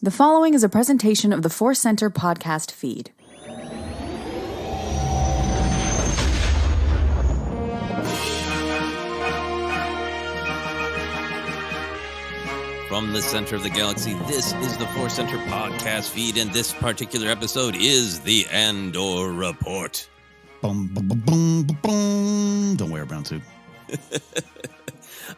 The following is a presentation of the Force Center podcast feed. From the center of the galaxy, this is the Force Center podcast feed, and this particular episode is the Andor Report. Boom, boom, boom, boom, boom, boom. Don't wear a brown suit.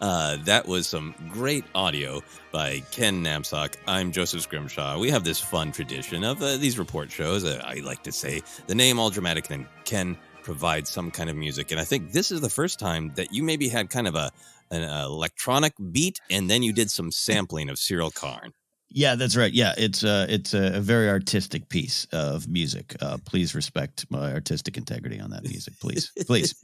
That was some great audio by Ken Napzok. I'm Joseph Scrimshaw. We have this fun tradition of these report shows. I like to say the name all dramatic, and then Ken provides some kind of music. And I think this is the first time that you maybe had kind of an electronic beat, and then you did some sampling of Cyril Karn. Yeah, that's right. Yeah, it's a very artistic piece of music. Please respect my artistic integrity on that music, please. Please.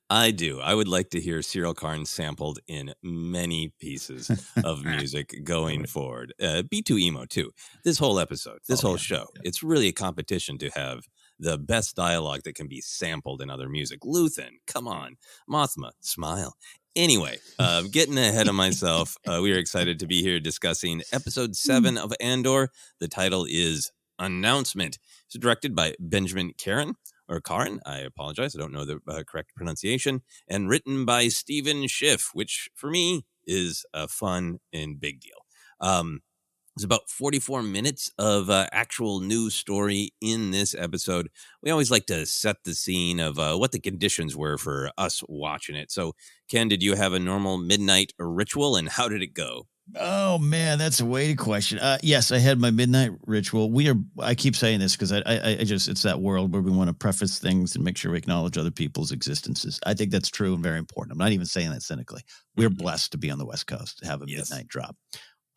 I do. I would like to hear Cyril Karn sampled in many pieces of music going forward. B2 Emo, too. This whole episode, whole show, it's really a competition to have the best dialogue that can be sampled in other music. Luthen, come on. Mothma, smile. Anyway, getting ahead of myself, we are excited to be here discussing episode 7 of Andor. The title is Announcement. It's directed by Benjamin Caron, or Caron. I apologize. I don't know the correct pronunciation. And written by Stephen Schiff, which for me is a fun and big deal. It's about 44 minutes of actual news story in this episode. We always like to set the scene of what the conditions were for us watching it. So, Ken, did you have a normal midnight ritual, and how did it go? Oh, man, that's a weighted question. Yes, I had my midnight ritual. I keep saying this because I just, it's that world where we want to preface things and make sure we acknowledge other people's existences. I think that's true and very important. I'm not even saying that cynically. We're blessed to be on the West Coast, to have a midnight drop.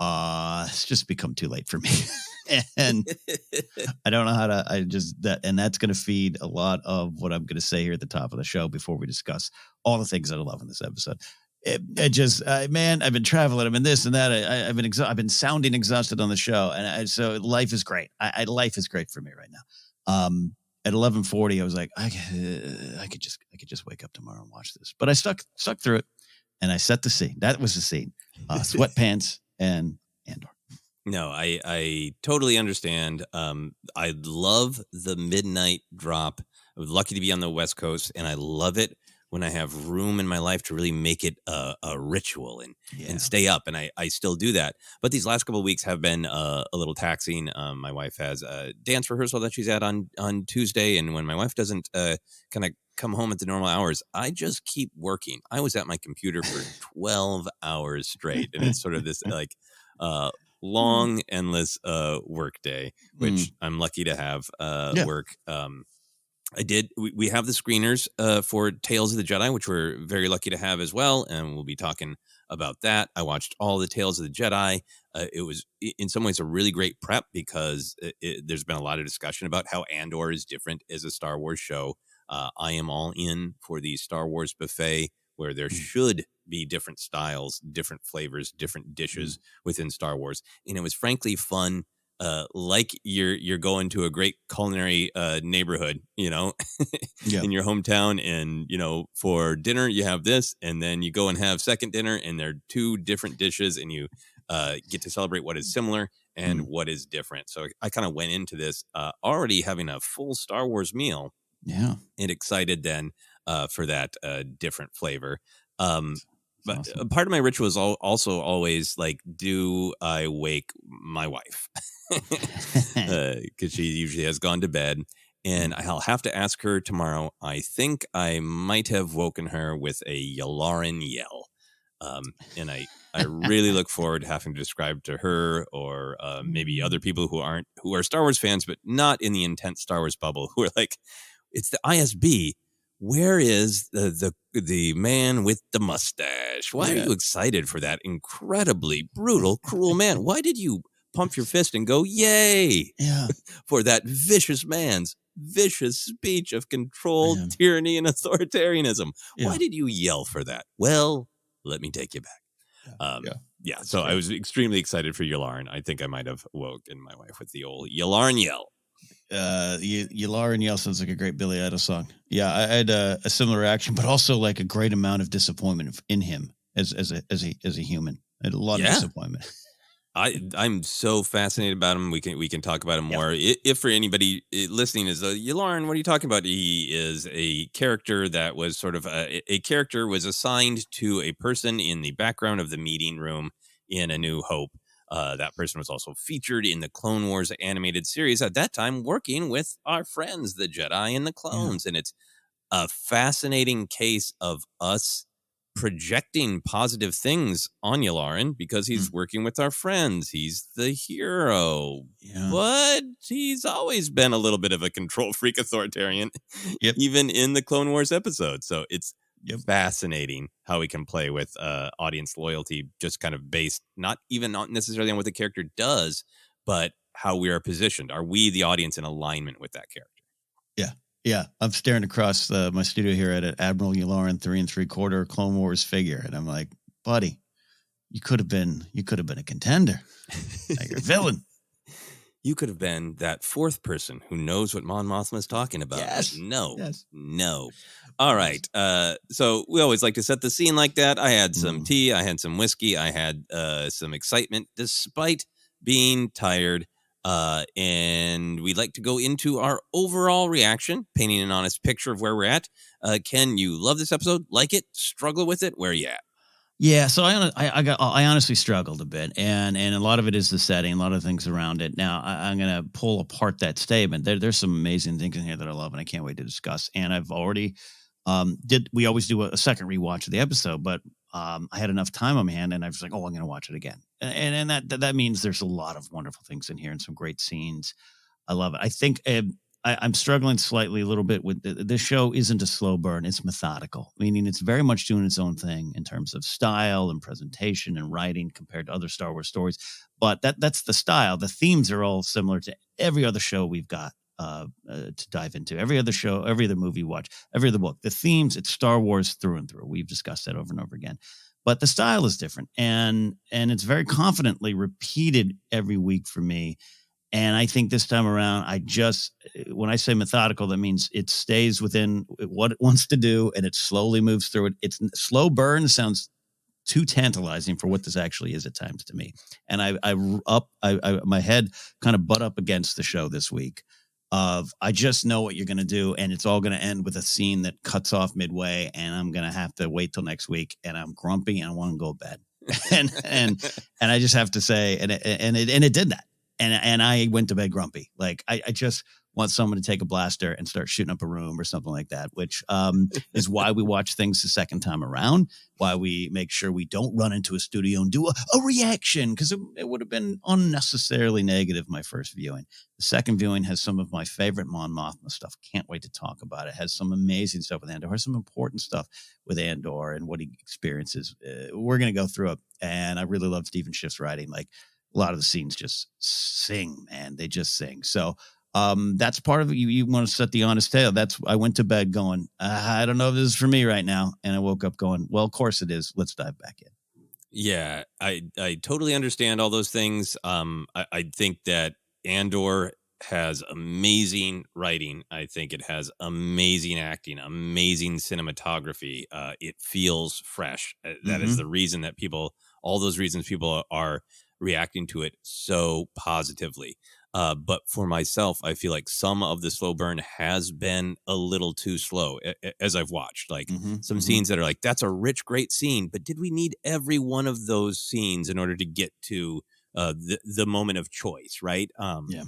It's just become too late for me. And I don't know how to, and that's going to feed a lot of what I'm going to say here at the top of the show before we discuss all the things that I love in this episode. Man, I've been traveling. I've been this and that. I've been sounding exhausted on the show. And so life is great. Life is great for me right now. At 11:40, I was like, I could just wake up tomorrow and watch this, but I stuck through it, and I set the scene. That was the scene. Sweatpants and Andor. No, I totally understand. I love the midnight drop. I was lucky to be on the West Coast, and I love it when I have room in my life to really make it a ritual and stay up. And I still do that. But these last couple of weeks have been a little taxing. My wife has a dance rehearsal that she's at on Tuesday. And when my wife doesn't kind of come home at the normal hours, I just keep working. I was at my computer for 12 hours straight. And it's sort of this like long, endless work day, which I'm lucky to have work. We have the screeners for Tales of the Jedi, which we're very lucky to have as well. And we'll be talking about that. I watched all the Tales of the Jedi. It was in some ways a really great prep because there's been a lot of discussion about how Andor is different as a Star Wars show. I am all in for the Star Wars buffet where there should be different styles, different flavors, different dishes within Star Wars. And it was frankly fun. Like you're going to a great culinary neighborhood, in your hometown, and for dinner you have this, and then you go and have second dinner, and they're two different dishes, and you get to celebrate what is similar and what is different. So I kind of went into this already having a full Star Wars meal, and excited then for that different flavor. But awesome. A part of my ritual is also always like, do I wake my wife? Because she usually has gone to bed, and I'll have to ask her tomorrow. I think I might have woken her with a Yularen yell. And I really look forward to having to describe to her or maybe other people who are Star Wars fans, but not in the intense Star Wars bubble, who are like, it's the ISB. Where is the man with the mustache? Why are you excited for that incredibly brutal, cruel man? Why did you pump your fist and go, yay, for that vicious man's vicious speech of control, tyranny, and authoritarianism? Why did you yell for that? Well, let me take you back. So I was extremely excited for Yularen. I think I might have woken my wife with the old Yularen yell. Yularen yell sounds like a great Billy Idol song. Yeah, I had a similar reaction, but also like a great amount of disappointment in him as a human. I had a lot of disappointment. I'm so fascinated about him. We can talk about him more. If for anybody listening is, Lauren, what are you talking about? He is a character that was sort of a character was assigned to a person in the background of the meeting room in A New Hope. That person was also featured in the Clone Wars animated series at that time, working with our friends, the Jedi and the clones. And it's a fascinating case of us projecting positive things on Yularen because he's working with our friends. He's the hero. But he's always been a little bit of a control freak authoritarian, even in the Clone Wars episode. So it's fascinating how we can play with audience loyalty, just kind of based not necessarily on what the character does, but how we are positioned. Are we, the audience, in alignment with that character? Yeah, I'm staring across my studio here at an Admiral Yularen 3 3/4 Clone Wars figure, and I'm like, buddy, you could have been a contender. Now you're a villain. You could have been that fourth person who knows what Mon Mothma's talking about. Yes. No. All right. So we always like to set the scene like that. I had some tea. I had some whiskey. I had some excitement despite being tired. And we'd like to go into our overall reaction, painting an honest picture of where we're at. Ken, you love this episode, like it, struggle with it. Where are you at? Yeah, so I honestly struggled a bit, and a lot of it is the setting, a lot of things around it. Now I'm going to pull apart that statement. There's some amazing things in here that I love, and I can't wait to discuss. And I've already we always do a second rewatch of the episode, but I had enough time on my hand, and I was like, oh, I'm going to watch it again, and that means there's a lot of wonderful things in here and some great scenes. I love it. I think I'm struggling slightly a little bit with this show isn't a slow burn. It's methodical, meaning it's very much doing its own thing in terms of style and presentation and writing compared to other Star Wars stories. But that's the style. The themes are all similar to every other show we've got to dive into. Every other show, every other movie we watch, every other book. The themes, it's Star Wars through and through. We've discussed that over and over again. But the style is different, and it's very confidently repeated every week for me. And I think this time around, when I say methodical, that means it stays within what it wants to do and it slowly moves through it. It's slow burn sounds too tantalizing for what this actually is at times to me. And my head kind of butt up against the show this week I just know what you're going to do. And it's all going to end with a scene that cuts off midway. And I'm going to have to wait till next week. And I'm grumpy and I want to go to bed. and I just have to say, and it did that. And I went to bed grumpy. Like I just want someone to take a blaster and start shooting up a room or something like that, which is why we watch things the second time around, why we make sure we don't run into a studio and do a reaction, because it would have been unnecessarily negative my first viewing. The second viewing has some of my favorite Mon Mothma stuff. Can't wait to talk about it. Has some amazing stuff with Andor, has some important stuff with Andor and what he experiences. We're going to go through it. And I really love Stephen Schiff's writing. Like, a lot of the scenes just sing, man. They just sing. So that's part of it. You want to set the honest tale. I went to bed going, I don't know if this is for me right now. And I woke up going, well, of course it is. Let's dive back in. Yeah, I totally understand all those things. I think that Andor has amazing writing. I think it has amazing acting, amazing cinematography. It feels fresh. That is the reason that all those reasons people are reacting to it so positively. But for myself, I feel like some of the slow burn has been a little too slow as I've watched. Like some scenes that are like, that's a rich, great scene, but did we need every one of those scenes in order to get to the moment of choice, right? Yeah.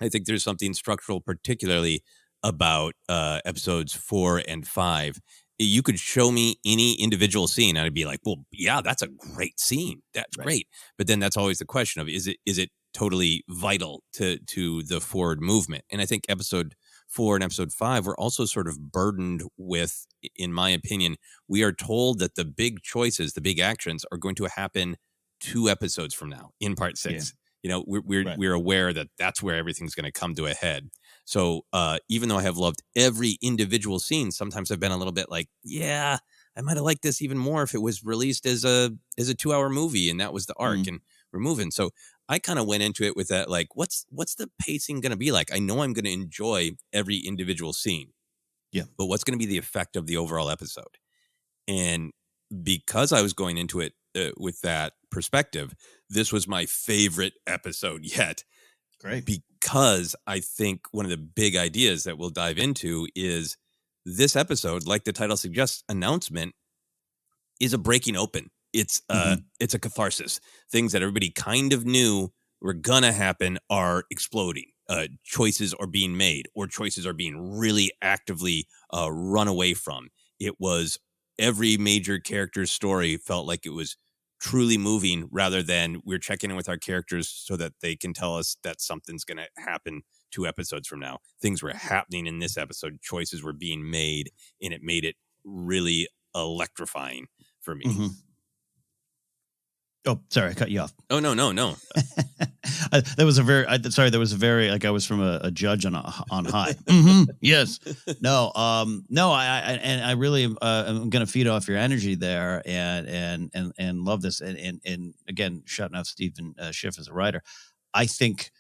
I think there's something structural, particularly about episodes 4 and 5. You could show me any individual scene and I'd be like, well, yeah, that's a great scene. That's great. But then that's always the question of, is it totally vital to the forward movement? And I think episode 4 and episode 5 were also sort of burdened with, in my opinion, we are told that the big choices, the big actions are going to happen 2 episodes from now in part 6. Yeah. You know, we're aware that that's where everything's going to come to a head. So even though I have loved every individual scene, sometimes I've been a little bit like, yeah, I might have liked this even more if it was released as a 2-hour movie and that was the arc and we're moving. So I kind of went into it with that, like, what's the pacing going to be like? I know I'm going to enjoy every individual scene. Yeah. But what's going to be the effect of the overall episode? And because I was going into it with that perspective, this was my favorite episode yet. Great. Because I think one of the big ideas that we'll dive into is this episode, like the title suggests, announcement, is a breaking open. It's a catharsis. Things that everybody kind of knew were gonna happen are exploding. Choices are being made, or choices are being really actively run away from. It was every major character's story felt like it was truly moving, rather than we're checking in with our characters so that they can tell us that something's going to happen 2 episodes from now. Things were happening in this episode. Choices were being made, and it made it really electrifying for me. Mm-hmm. Oh, sorry, I cut you off. Oh, no. There was a very like I was from a judge on high. Mm-hmm. Yes. No. I really am going to feed off your energy there and love this. And again, shouting out Stephen Schiff as a writer. I think,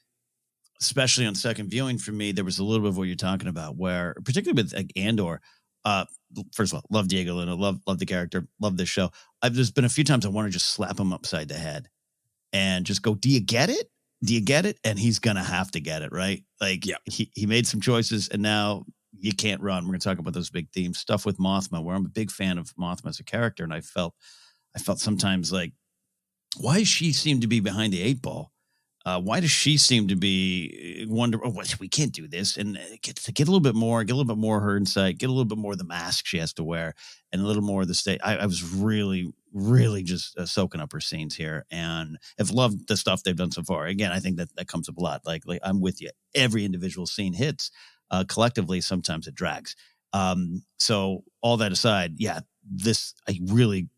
especially on second viewing for me, there was a little bit of what you're talking about, where particularly with like Andor. First of all, love Diego Luna, love the character, love this show. There's been a few times I want to just slap him upside the head and just go, do you get it? Do you get it? And he's going to have to get it, right? Like, yeah. He made some choices, and now you can't run. We're going to talk about those big themes. Stuff with Mothma, where I'm a big fan of Mothma as a character, and I felt sometimes like, why does she seem to be behind the 8 ball? Why does she seem to be we can't do this? And get a little bit more of her insight, get a little bit more of the mask she has to wear, and a little more of the state. I was really, really just soaking up her scenes here, and have loved the stuff they've done so far. Again, I think that comes up a lot. Like I'm with you. Every individual scene hits. Collectively, sometimes it drags. So all that aside, yeah, I really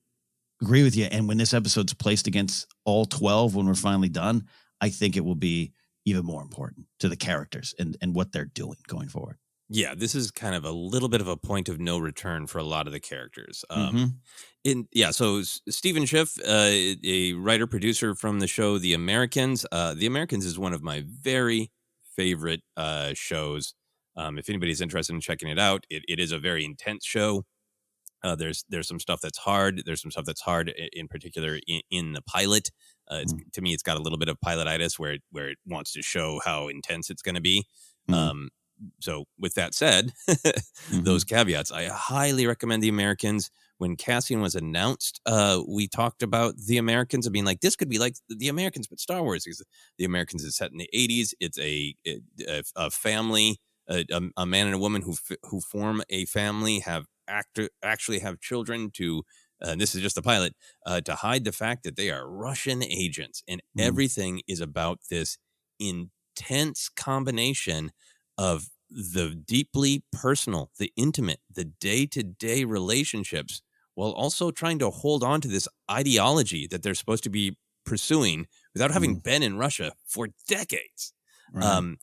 agree with you. And when this episode's placed against all 12, when we're finally done, I think it will be even more important to the characters and what they're doing going forward. Yeah, this is kind of a little bit of a point of no return for a lot of the characters. So Stephen Schiff, a writer-producer from the show The Americans. The Americans is one of my very favorite shows. If anybody's interested in checking it out, it is a very intense show. There's some stuff that's hard. There's some stuff that's hard, in particular in the pilot. To me, it's got a little bit of pilotitis where it wants to show how intense it's going to be. So with that said, those caveats, I highly recommend The Americans. When casting was announced, we talked about The Americans and being like, this could be like The Americans, but Star Wars. Because The Americans is set in the 80s. It's a family, a man and a woman who form a family, actually have children to, this is just the pilot, to hide the fact that they are Russian agents. And everything is about this intense combination of the deeply personal, the intimate, the day-to-day relationships, while also trying to hold on to this ideology that they're supposed to be pursuing without having been in Russia for decades. Right.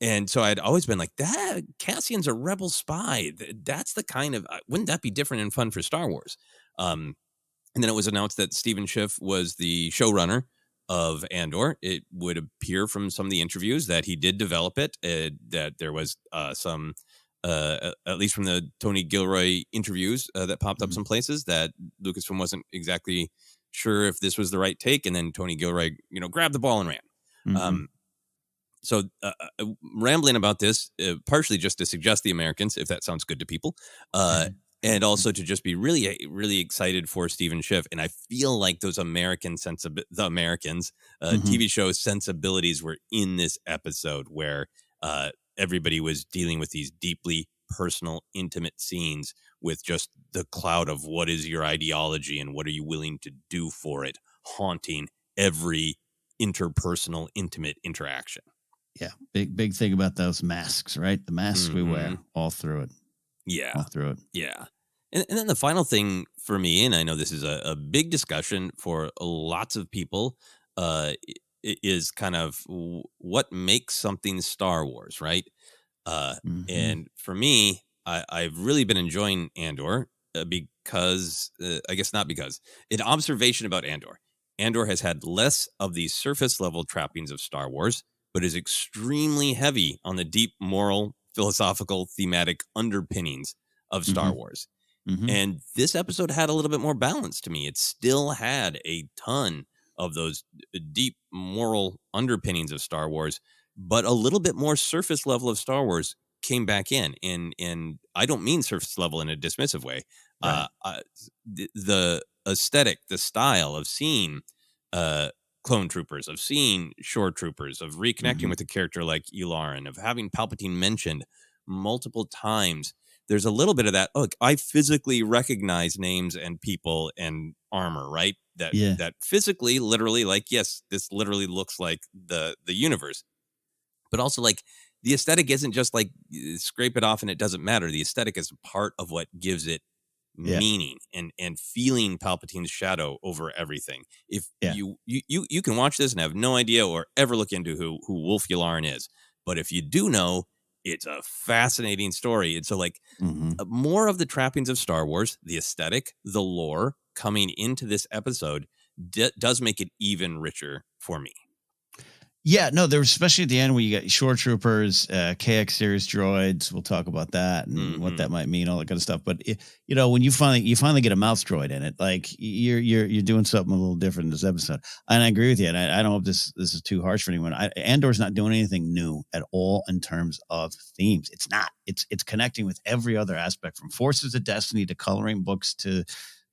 And so I'd always been like, that Cassian's a rebel spy. That's the kind of, wouldn't that be different and fun for Star Wars? And then it was announced that Stephen Schiff was the showrunner of Andor. It would appear from some of the interviews that he did develop it, that there was some, at least from the Tony Gilroy interviews that popped up some places, that Lucasfilm wasn't exactly sure if this was the right take. And then Tony Gilroy, grabbed the ball and ran. So rambling about this, partially just to suggest The Americans, if that sounds good to people, and also to just be really, really excited for Stephen Schiff. And I feel like those the Americans TV show sensibilities were in this episode, where everybody was dealing with these deeply personal, intimate scenes with just the cloud of what is your ideology and what are you willing to do for it, haunting every interpersonal, intimate interaction. Yeah, big thing about those masks, right? The masks we wear all through it. Yeah. All through it. Yeah. And then the final thing for me, and I know this is a big discussion for lots of people, is kind of what makes something Star Wars, right? And for me, I've really been enjoying Andor because, I guess not because, an observation about Andor. Andor has had less of the surface level trappings of Star Wars, but is extremely heavy on the deep moral, philosophical, thematic underpinnings of Star Wars. And this episode had a little bit more balance to me. It still had a ton of those deep moral underpinnings of Star Wars, but a little bit more surface level of Star Wars came back in. And I don't mean surface level in a dismissive way. Right. The aesthetic, the style of seeing clone troopers, of seeing shore troopers, of reconnecting with a character like Yularen, of having Palpatine mentioned multiple times. There's a little bit of that. Look, I physically recognize names and people and armor, right? That physically, literally, like, yes, this literally looks like the universe. But also, like, the aesthetic isn't just like scrape it off and it doesn't matter. The aesthetic is part of what gives it meaning and feeling Palpatine's shadow over everything. If you can watch this and have no idea or ever look into who Wolf Yularen is, but if you do know, it's a fascinating story. And so, like, more of the trappings of Star Wars, the aesthetic, the lore coming into this episode does make it even richer for me. Yeah, no, there was, especially at the end where you got shore troopers, KX series droids. We'll talk about that and what that might mean, all that kind of stuff. But when you finally get a mouse droid in it, like you're doing something a little different in this episode. And I agree with you. And I don't know if this is too harsh for anyone. Andor's not doing anything new at all in terms of themes. It's not. It's connecting with every other aspect, from Forces of Destiny to coloring books to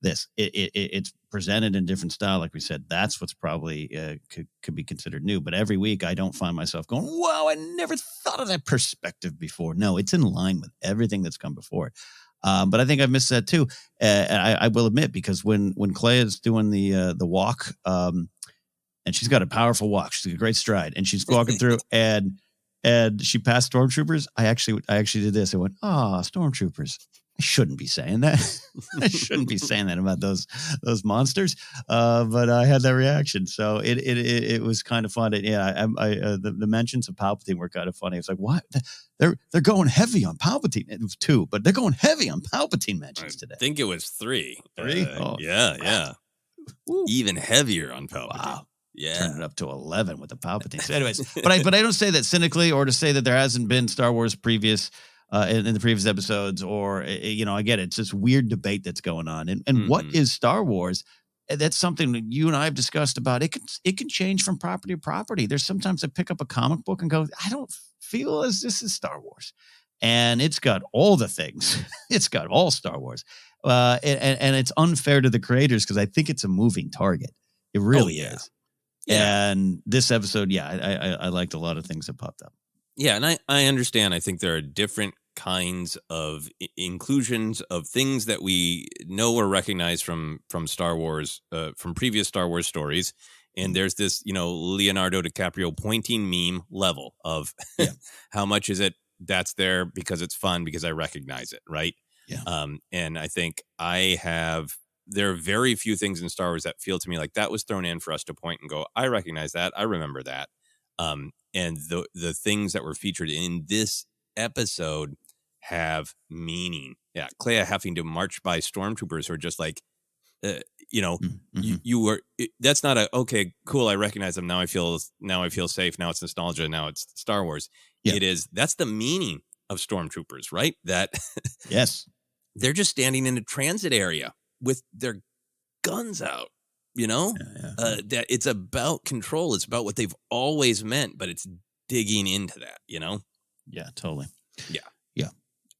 this. It's presented in different style, like we said. That's what's probably could be considered new. But every week I don't find myself going, wow, I never thought of that perspective before. No, it's in line with everything that's come before it. But I think I've missed that too. I will admit, because when Clay is doing the walk, and she's got a powerful walk, she's got a great stride, and she's walking through and she passed stormtroopers. I actually did this. I went, stormtroopers. I shouldn't be saying that. I shouldn't be saying that about those monsters. But I had that reaction, so it was kind of fun. The mentions of Palpatine were kind of funny. It's like, what? They're going heavy on Palpatine. It was 2, but they're going heavy on Palpatine mentions today. I think it was 3. 3? Yeah. Woo. Even heavier on Palpatine. Wow. Yeah. Turn it up to 11 with the Palpatine. So anyways, but I don't say that cynically, or to say that there hasn't been Star Wars previous in the previous episodes, or I get it. It's this weird debate that's going on, and what is Star Wars? That's something that you and I have discussed about. It can change from property to property. There's sometimes I pick up a comic book and go, I don't feel as this is Star Wars, and it's got all the things. It's got all Star Wars, and it's unfair to the creators, because I think it's a moving target. It really is. Yeah. And this episode, I liked a lot of things that popped up. Yeah, and I understand. I think there are different kinds of inclusions of things that we know or recognize from Star Wars, from previous Star Wars stories. And there's this, Leonardo DiCaprio pointing meme level of how much is it that's there because it's fun, because I recognize it, right? Yeah. And I think there are very few things in Star Wars that feel to me like that was thrown in for us to point and go, I recognize that, I remember that. And the things that were featured in this episode have meaning. Yeah, Clea having to march by stormtroopers who are just like, you were. That's not okay, cool. I recognize them now. I feel safe. Now it's nostalgia. Now it's Star Wars. Yeah. That's the meaning of stormtroopers, right? That yes, they're just standing in a transit area with their guns out. That it's about control. It's about what they've always meant, but it's digging into that, Yeah, totally. Yeah.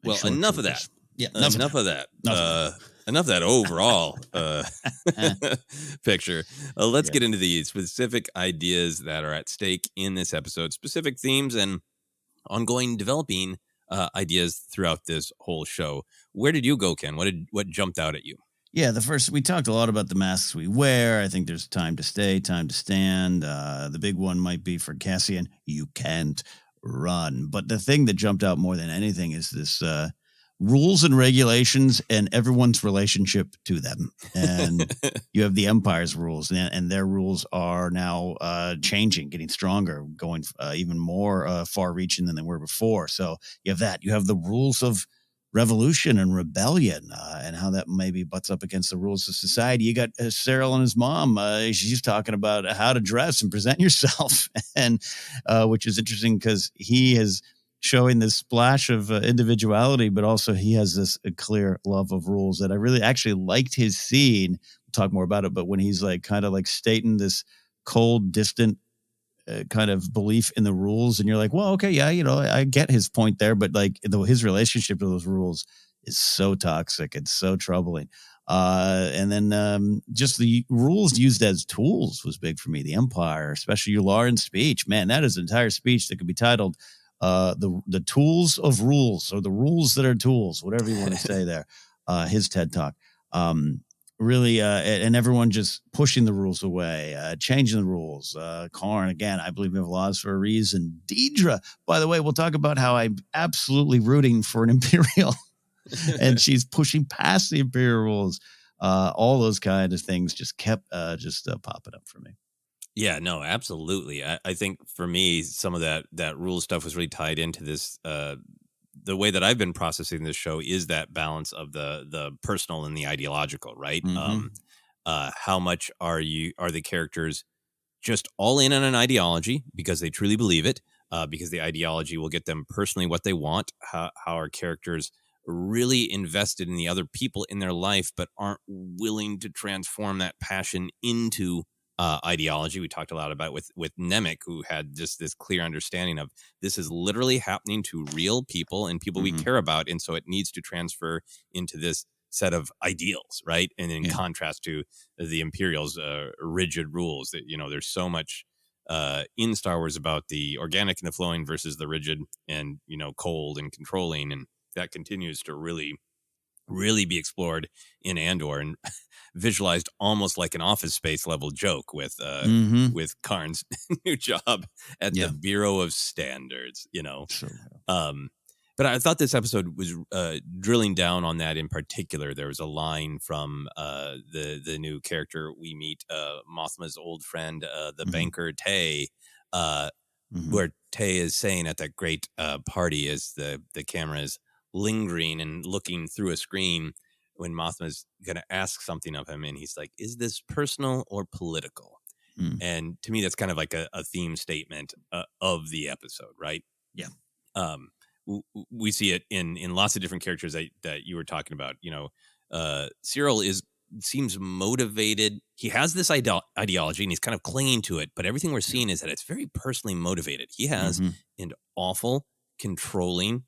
Well, enough of that. Yeah. Enough of that. Enough of that overall picture. Let's get into the specific ideas that are at stake in this episode, specific themes and ongoing developing ideas throughout this whole show. Where did you go, Ken? What jumped out at you? Yeah, we talked a lot about the masks we wear. I think there's time to stay, time to stand. The big one might be for Cassian, you can't run. But the thing that jumped out more than anything is this rules and regulations and everyone's relationship to them. And you have the Empire's rules, and their rules are now changing, getting stronger, going even more far-reaching than they were before. So you have that. You have the rules of revolution and rebellion, and how that maybe butts up against the rules of society. You got Cyril and his mom. She's talking about how to dress and present yourself, and which is interesting because he has showing this splash of individuality, but also he has this clear love of rules that I really actually liked his scene. We'll talk more about it, but when he's like kind of like stating this cold, distant kind of belief in the rules, and you're like, well, okay, yeah, I get his point there, but like his relationship to those rules is so toxic. It's so troubling. And then just the rules used as tools was big for me. The Empire, especially Yularen's speech, man, that is an entire speech that could be titled the tools of rules, or the rules that are tools, whatever you want to say there. His TED Talk. Really, and everyone just pushing the rules away, changing the rules. Karn, again, I believe we have laws for a reason. Deidre, by the way, we'll talk about how I'm absolutely rooting for an Imperial, and she's pushing past the Imperial rules. All those kind of things just kept popping up for me. Yeah, no, absolutely. I think for me, some of that rule stuff was really tied into this. The way that I've been processing this show is that balance of the personal and the ideological, right? Mm-hmm. How much are the characters just all in on an ideology because they truly believe it, because the ideology will get them personally what they want? How are characters really invested in the other people in their life, but aren't willing to transform that passion into ideology? We talked a lot about with Nemec, who had just this clear understanding of this is literally happening to real people and people we care about, and so it needs to transfer into this set of ideals, right? And in contrast to the Imperials' rigid rules, that there's so much in Star Wars about the organic and the flowing versus the rigid and cold and controlling, and that continues to really be explored in Andor and visualized almost like an Office Space level joke with Karn's new job at the Bureau of Standards, Sure. But I thought this episode was drilling down on that in particular. There was a line from the new character we meet, Mothma's old friend, the banker Tay, where Tay is saying at that great party as the camera is lingering and looking through a screen when Mothma's going to ask something of him, and he's like, is this personal or political? And to me, that's kind of like a theme statement of the episode, right? Yeah. We see it in lots of different characters that you were talking about. Cyril seems motivated. He has this ideology and he's kind of clinging to it, but everything we're seeing is that it's very personally motivated. He has an awful, controlling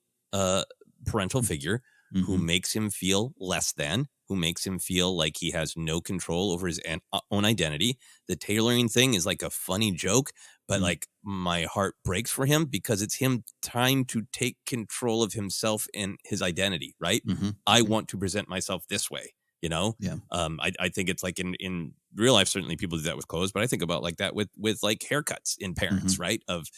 parental figure who makes him feel less than, who makes him feel like he has no control over his own identity. The tailoring thing is like a funny joke, but like my heart breaks for him because it's him trying to take control of himself and his identity, right? I want to present myself this way, I think it's like in real life, certainly people do that with clothes, but I think about like that with like haircuts in parents, right? Of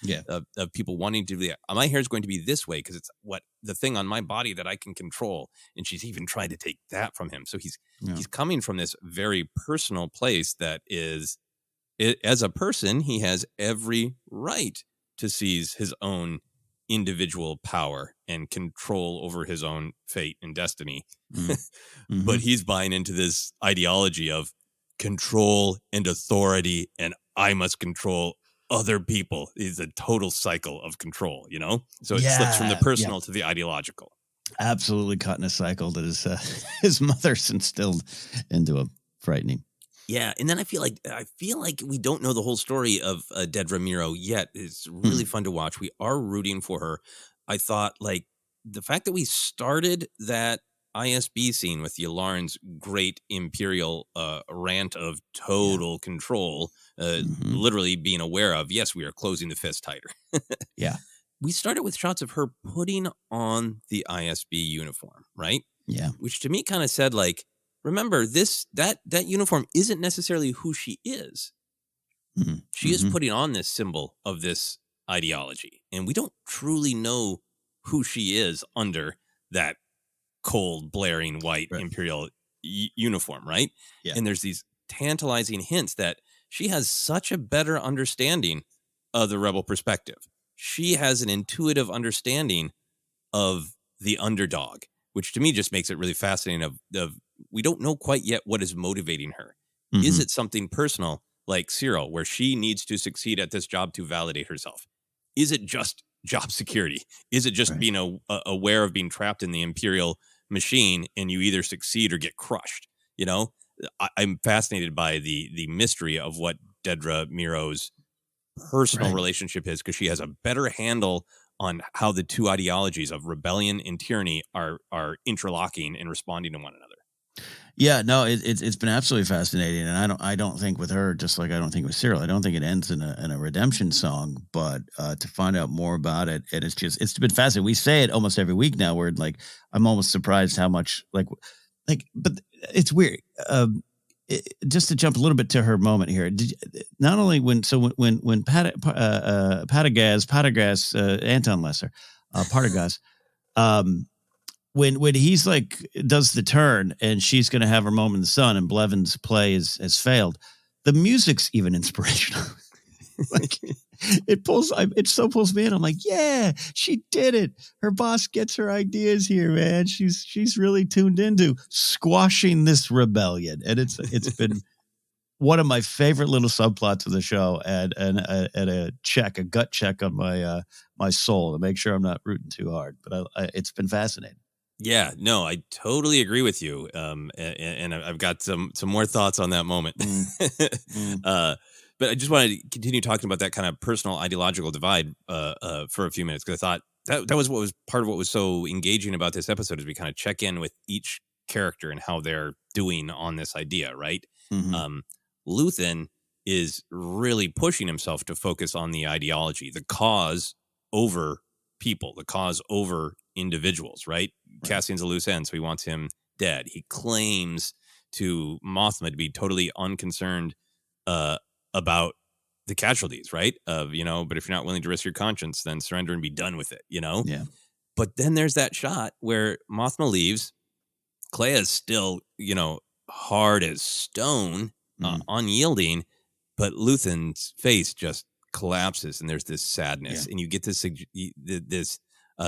people wanting to be, my hair is going to be this way because it's what the thing on my body that I can control. And she's even tried to take that from him. So he's coming from this very personal place that is, as a person, he has every right to seize his own individual power and control over his own fate and destiny. But he's buying into this ideology of control and authority, and I must control other people. It's a total cycle of control, So it slips from the personal to the ideological. Absolutely caught in a cycle that his mother's instilled into him. Frightening. Yeah, and then I feel like we don't know the whole story of Dedra Meero yet. It's really fun to watch. We are rooting for her. I thought, like, the fact that we started that ISB scene with Yularen's great Imperial rant of total control, literally being aware of, yes, we are closing the fist tighter. We started with shots of her putting on the ISB uniform, right? Yeah. Which to me kind of said, like, remember, that uniform isn't necessarily who she is. She is putting on this symbol of this ideology, and we don't truly know who she is under that cold, blaring white Imperial uniform, right? Yeah. And there's these tantalizing hints that she has such a better understanding of the rebel perspective. She has an intuitive understanding of the underdog, which to me just makes it really fascinating of we don't know quite yet what is motivating her. Is it something personal like Cyril, where she needs to succeed at this job to validate herself? Is it just job security? Is it just being aware of being trapped in the Imperial machine and you either succeed or get crushed? You know, I'm fascinated by the mystery of what Dedra Miro's personal relationship is, because she has a better handle on how the two ideologies of rebellion and tyranny are interlocking and responding to one another. Yeah, no, it's been absolutely fascinating, and I don't think with her, just like I don't think with Cyril, I don't think it ends in a redemption song, but to find out more about it, and it's been fascinating. We say it almost every week now, where like I'm almost surprised how much like, but it's weird. Just to jump a little bit to her moment here, not only when Patagas, Anton Lesser, Partagas, when he's like does the turn and she's going to have her moment in the sun and Blevins' play has failed, the music's even inspirational. Like it so pulls me in. I'm like, yeah, she did it. Her boss gets her ideas here, man. She's really tuned into squashing this rebellion, and it's been one of my favorite little subplots of the show, and a gut check on my soul to make sure I'm not rooting too hard. But it's been fascinating. Yeah, no, I totally agree with you. And I've got some more thoughts on that moment. But I just wanted to continue talking about that kind of personal ideological divide for a few minutes, because I thought that was what was part of what was so engaging about this episode, is we kind of check in with each character and how they're doing on this idea, right? Mm-hmm. Luthen is really pushing himself to focus on the ideology, the cause over people, the cause over individuals, right? Cassian's a loose end, so he wants him dead. He claims to Mothma to be totally unconcerned about the casualties, right? But if you're not willing to risk your conscience, then surrender and be done with it, Yeah. But then there's that shot where Mothma leaves. Clea is still, hard as stone, unyielding, but Luthen's face just collapses, and there's this sadness, and you get this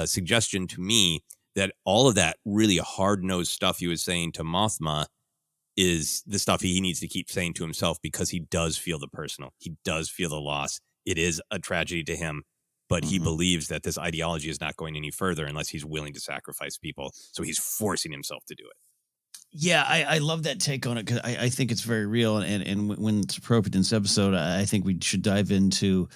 suggestion to me that all of that really hard-nosed stuff he was saying to Mothma is the stuff he needs to keep saying to himself, because he does feel the personal. He does feel the loss. It is a tragedy to him, but he believes that this ideology is not going any further unless he's willing to sacrifice people. So he's forcing himself to do it. Yeah, I love that take on it, because I think it's very real. And when it's appropriate in this episode, I think we should dive into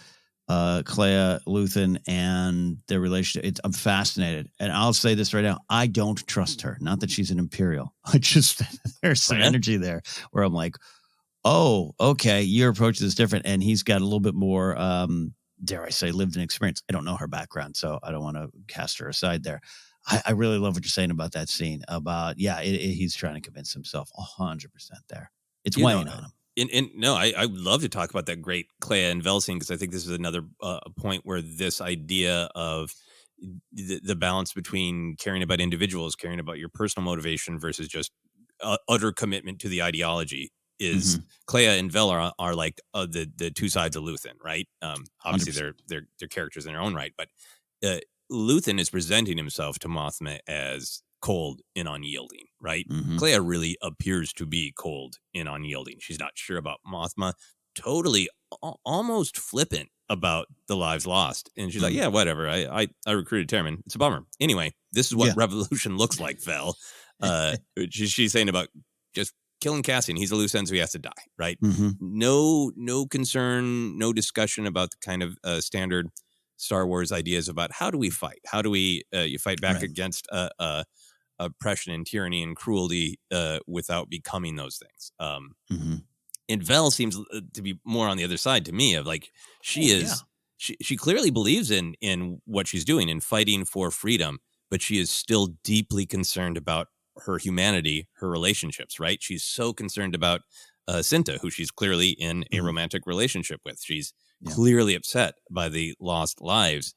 Clea, Luthen, and their relationship. I'm fascinated. And I'll say this right now. I don't trust her. Not that she's an Imperial. I just, there's some energy there where I'm like, oh, okay, your approach is different. And he's got a little bit more, dare I say, lived in experience. I don't know her background, so I don't want to cast her aside there. I really love what you're saying about that scene. About, he's trying to convince himself 100% there. It's weighing on him. I'd love to talk about that great Clea and Vel scene, because I think this is another point where this idea of the balance between caring about individuals, caring about your personal motivation versus just utter commitment to the ideology is Clea and Vel are like the two sides of Luthen, right? Obviously, they're characters in their own right, but Luthen is presenting himself to Mothma as cold and unyielding, right? Clea really appears to be cold and unyielding. She's not sure about Mothma, totally almost flippant about the lives lost. And she's like, yeah, whatever. I recruited Termin. It's a bummer. Anyway, this is what revolution looks like, Vel. She's saying about just killing Cassian. He's a loose end, so he has to die, right? No concern, no discussion about the kind of standard Star Wars ideas about how do we fight? How do we you fight back against oppression and tyranny and cruelty without becoming those things? And Vel seems to be more on the other side to me, of like she clearly believes in what she's doing and fighting for freedom, but she is still deeply concerned about her humanity, her relationships, right? She's so concerned about Cinta, who she's clearly in a romantic relationship with. She's clearly upset by the lost lives.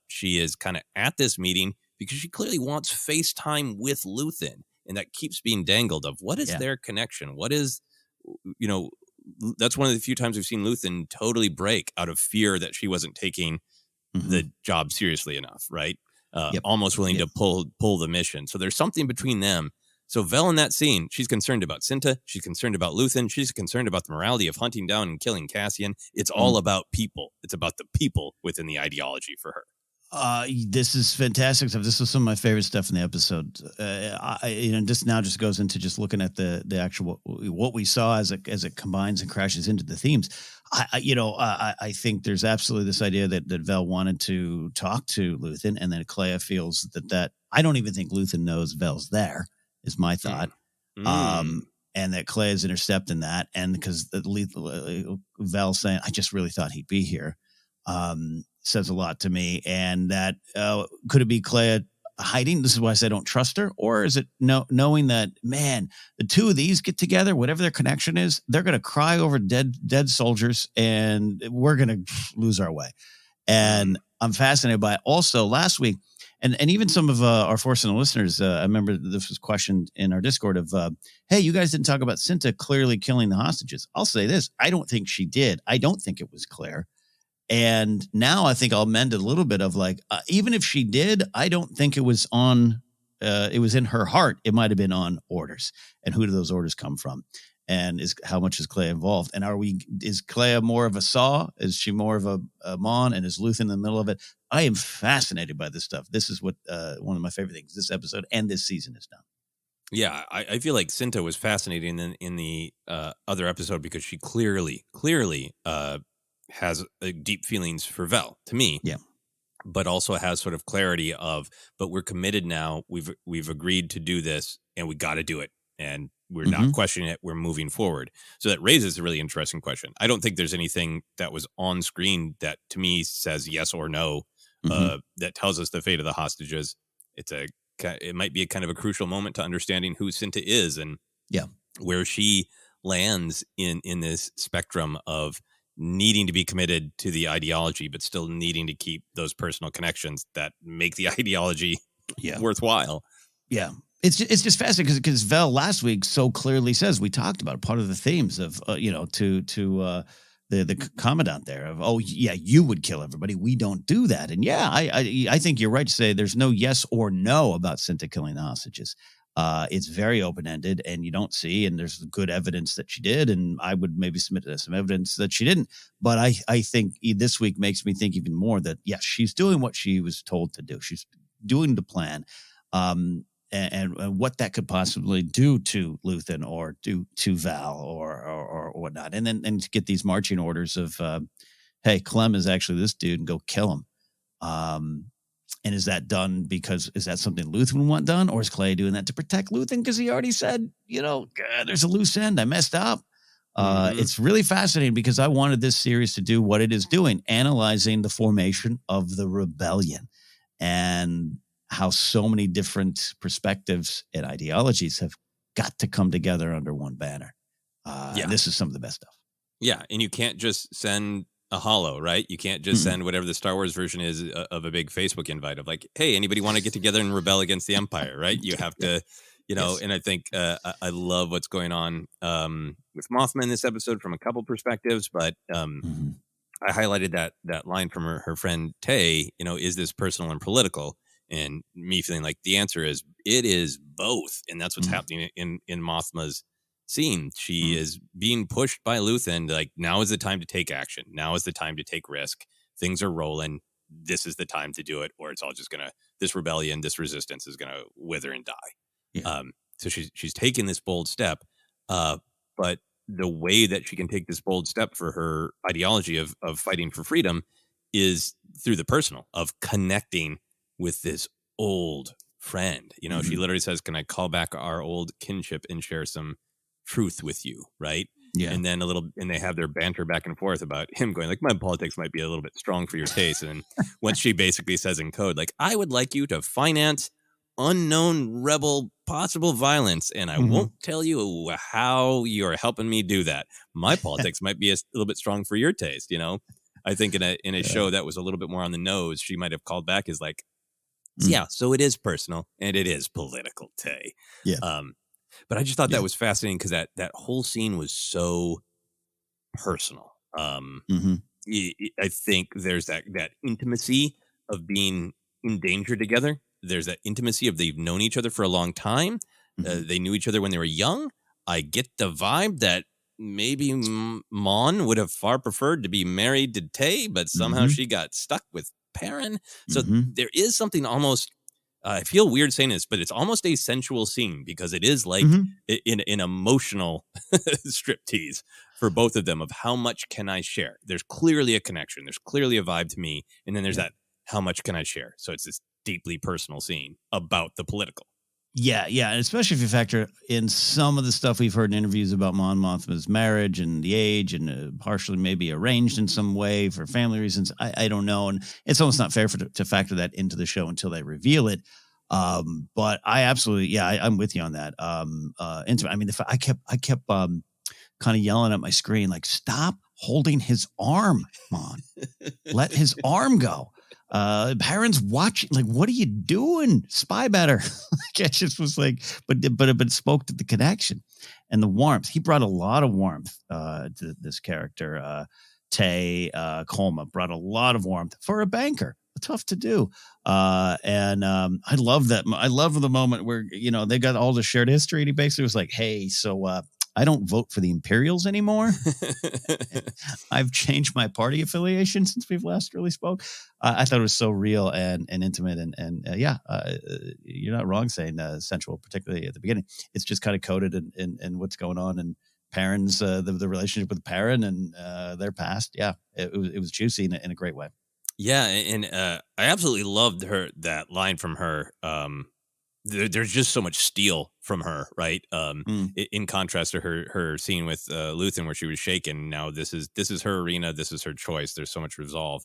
She is kind of at this meeting because she clearly wants FaceTime with Luthen, and that keeps being dangled of what is their connection? What is, that's one of the few times we've seen Luthen totally break out of fear that she wasn't taking the job seriously enough, right? Almost willing to pull the mission. So there's something between them. So Vel in that scene, she's concerned about Cinta. She's concerned about Luthen. She's concerned about the morality of hunting down and killing Cassian. It's all about people. It's about the people within the ideology for her. This is fantastic stuff. This was some of my favorite stuff in the episode. Just goes into just looking at the actual what we saw as it combines and crashes into the themes. I think there's absolutely this idea that Vel wanted to talk to Luthen, and then Clea feels that I don't even think Luthen knows Vel's there. Is my thought. And that Clea is intercepting that, and because Vel saying, "I just really thought he'd be here." Says a lot to me, and that could it be Clea hiding? This is why I say I don't trust her, or is it knowing that, man, the two of these get together, whatever their connection is, they're going to cry over dead soldiers, and we're going to lose our way. And I'm fascinated by it. Also, last week, and even some of our Force and listeners, I remember this was questioned in our Discord of, hey, you guys didn't talk about Cinta clearly killing the hostages. I'll say this: I don't think she did. I don't think it was Claire. And now I think I'll mend a little bit of even if she did, I don't think it was on, it was in her heart. It might have been on orders. And who do those orders come from? And how much is Clea involved? And is Clea more of a Saw? Is she more of a Mon? And is Luthen in the middle of it? I am fascinated by this stuff. This is what one of my favorite things this episode and this season has done. Yeah, I feel like Cinta was fascinating in the other episode because she clearly has deep feelings for Vel, to me. Yeah. But also has sort of clarity of, but we're committed now. We've agreed to do this, and we got to do it. And we're not questioning it. We're moving forward. So that raises a really interesting question. I don't think there's anything that was on screen that, to me, says yes or no, that tells us the fate of the hostages. It might be a kind of a crucial moment to understanding who Cinta is and where she lands in this spectrum of needing to be committed to the ideology, but still needing to keep those personal connections that make the ideology worthwhile. Yeah. It's just fascinating because Vel last week so clearly says, we talked about part of the themes of, to the commandant there of, you would kill everybody. We don't do that. And I think you're right to say there's no yes or no about Cinta killing the hostages. It's very open-ended, and you don't see, and there's good evidence that she did, and I would maybe submit some evidence that she didn't. But I think this week makes me think even more that, yes, she's doing what she was told to do. She's doing the plan, and what that could possibly do to Luthen or do to Val or whatnot. And then to get these marching orders of, hey, Clem is actually this dude, and go kill him. And is that done is that something Luthen would want done? Or is Clay doing that to protect Luthen? Because he already said, there's a loose end. I messed up. It's really fascinating because I wanted this series to do what it is doing, analyzing the formation of the rebellion and how so many different perspectives and ideologies have got to come together under one banner. And this is some of the best stuff. Yeah. And you can't just send a holo, right? You can't just send whatever the Star Wars version is of a big Facebook invite of hey, anybody want to get together and rebel against the Empire, right? You have to, and I think I love what's going on with Mothma in this episode from a couple perspectives, but I highlighted that line from her friend Tay, is this personal and political? And me feeling like the answer is it is both. And that's what's happening in Mothma's scene. She is being pushed by Luthen, now is the time to take action. Now is the time to take risk. Things are rolling. This is the time to do it, or it's all just this rebellion, this resistance is gonna wither and die. Yeah. So she's taking this bold step, but the way that she can take this bold step for her ideology of fighting for freedom is through the personal, of connecting with this old friend. She literally says, can I call back our old kinship and share some truth with you, right? Yeah. And then and they have their banter back and forth about him going my politics might be a little bit strong for your taste. And once she basically says in code, I would like you to finance unknown rebel possible violence, and I won't tell you how you're helping me do that. My politics might be a little bit strong for your taste. I think in a show that was a little bit more on the nose, she might have called back as so it is personal and it is political, Tay. Yeah. But I just thought that was fascinating because that whole scene was so personal. I think there's that intimacy of being in danger together. There's that intimacy of they've known each other for a long time. They knew each other when they were young. I get the vibe that maybe Mon would have far preferred to be married to Tay, but somehow she got stuck with Perrin. So Mhm. there is something almost, I feel weird saying this, but it's almost a sensual scene because it is like Mhm. an emotional striptease for both of them of how much can I share. There's clearly a connection. There's clearly a vibe to me. And then there's Yeah. that, how much can I share? So it's this deeply personal scene about the political. Yeah, yeah, and especially if you factor in some of the stuff we've heard in interviews about Mon Mothma's marriage and the age, and partially maybe arranged in some way for family reasons. I don't know, and it's almost not fair to factor that into the show until they reveal it. But I absolutely, yeah, I'm with you on that. I mean, I kept kind of yelling at my screen like, "Stop holding his arm, Mon. Let his arm go." Perrin's watching, like, what are you doing? Spy better. Like, I just was like, but it spoke to the connection and the warmth. He brought a lot of warmth to this character. Tay Colma brought a lot of warmth for a banker. Tough to do. And I love that. I love the moment where, they got all the shared history. And he basically was like, hey, so I don't vote for the Imperials anymore. I've changed my party affiliation since we've last really spoke. I thought it was so real and intimate. And you're not wrong saying sensual, particularly at the beginning. It's just kind of coded in what's going on and Perrin's, the relationship with Perrin and their past. Yeah, it was juicy in a great way. Yeah, and I absolutely loved that line from her. There's just so much steel from her, right? In contrast to her scene with Luthen, where she was shaken. Now this is her arena. This is her choice. There's so much resolve.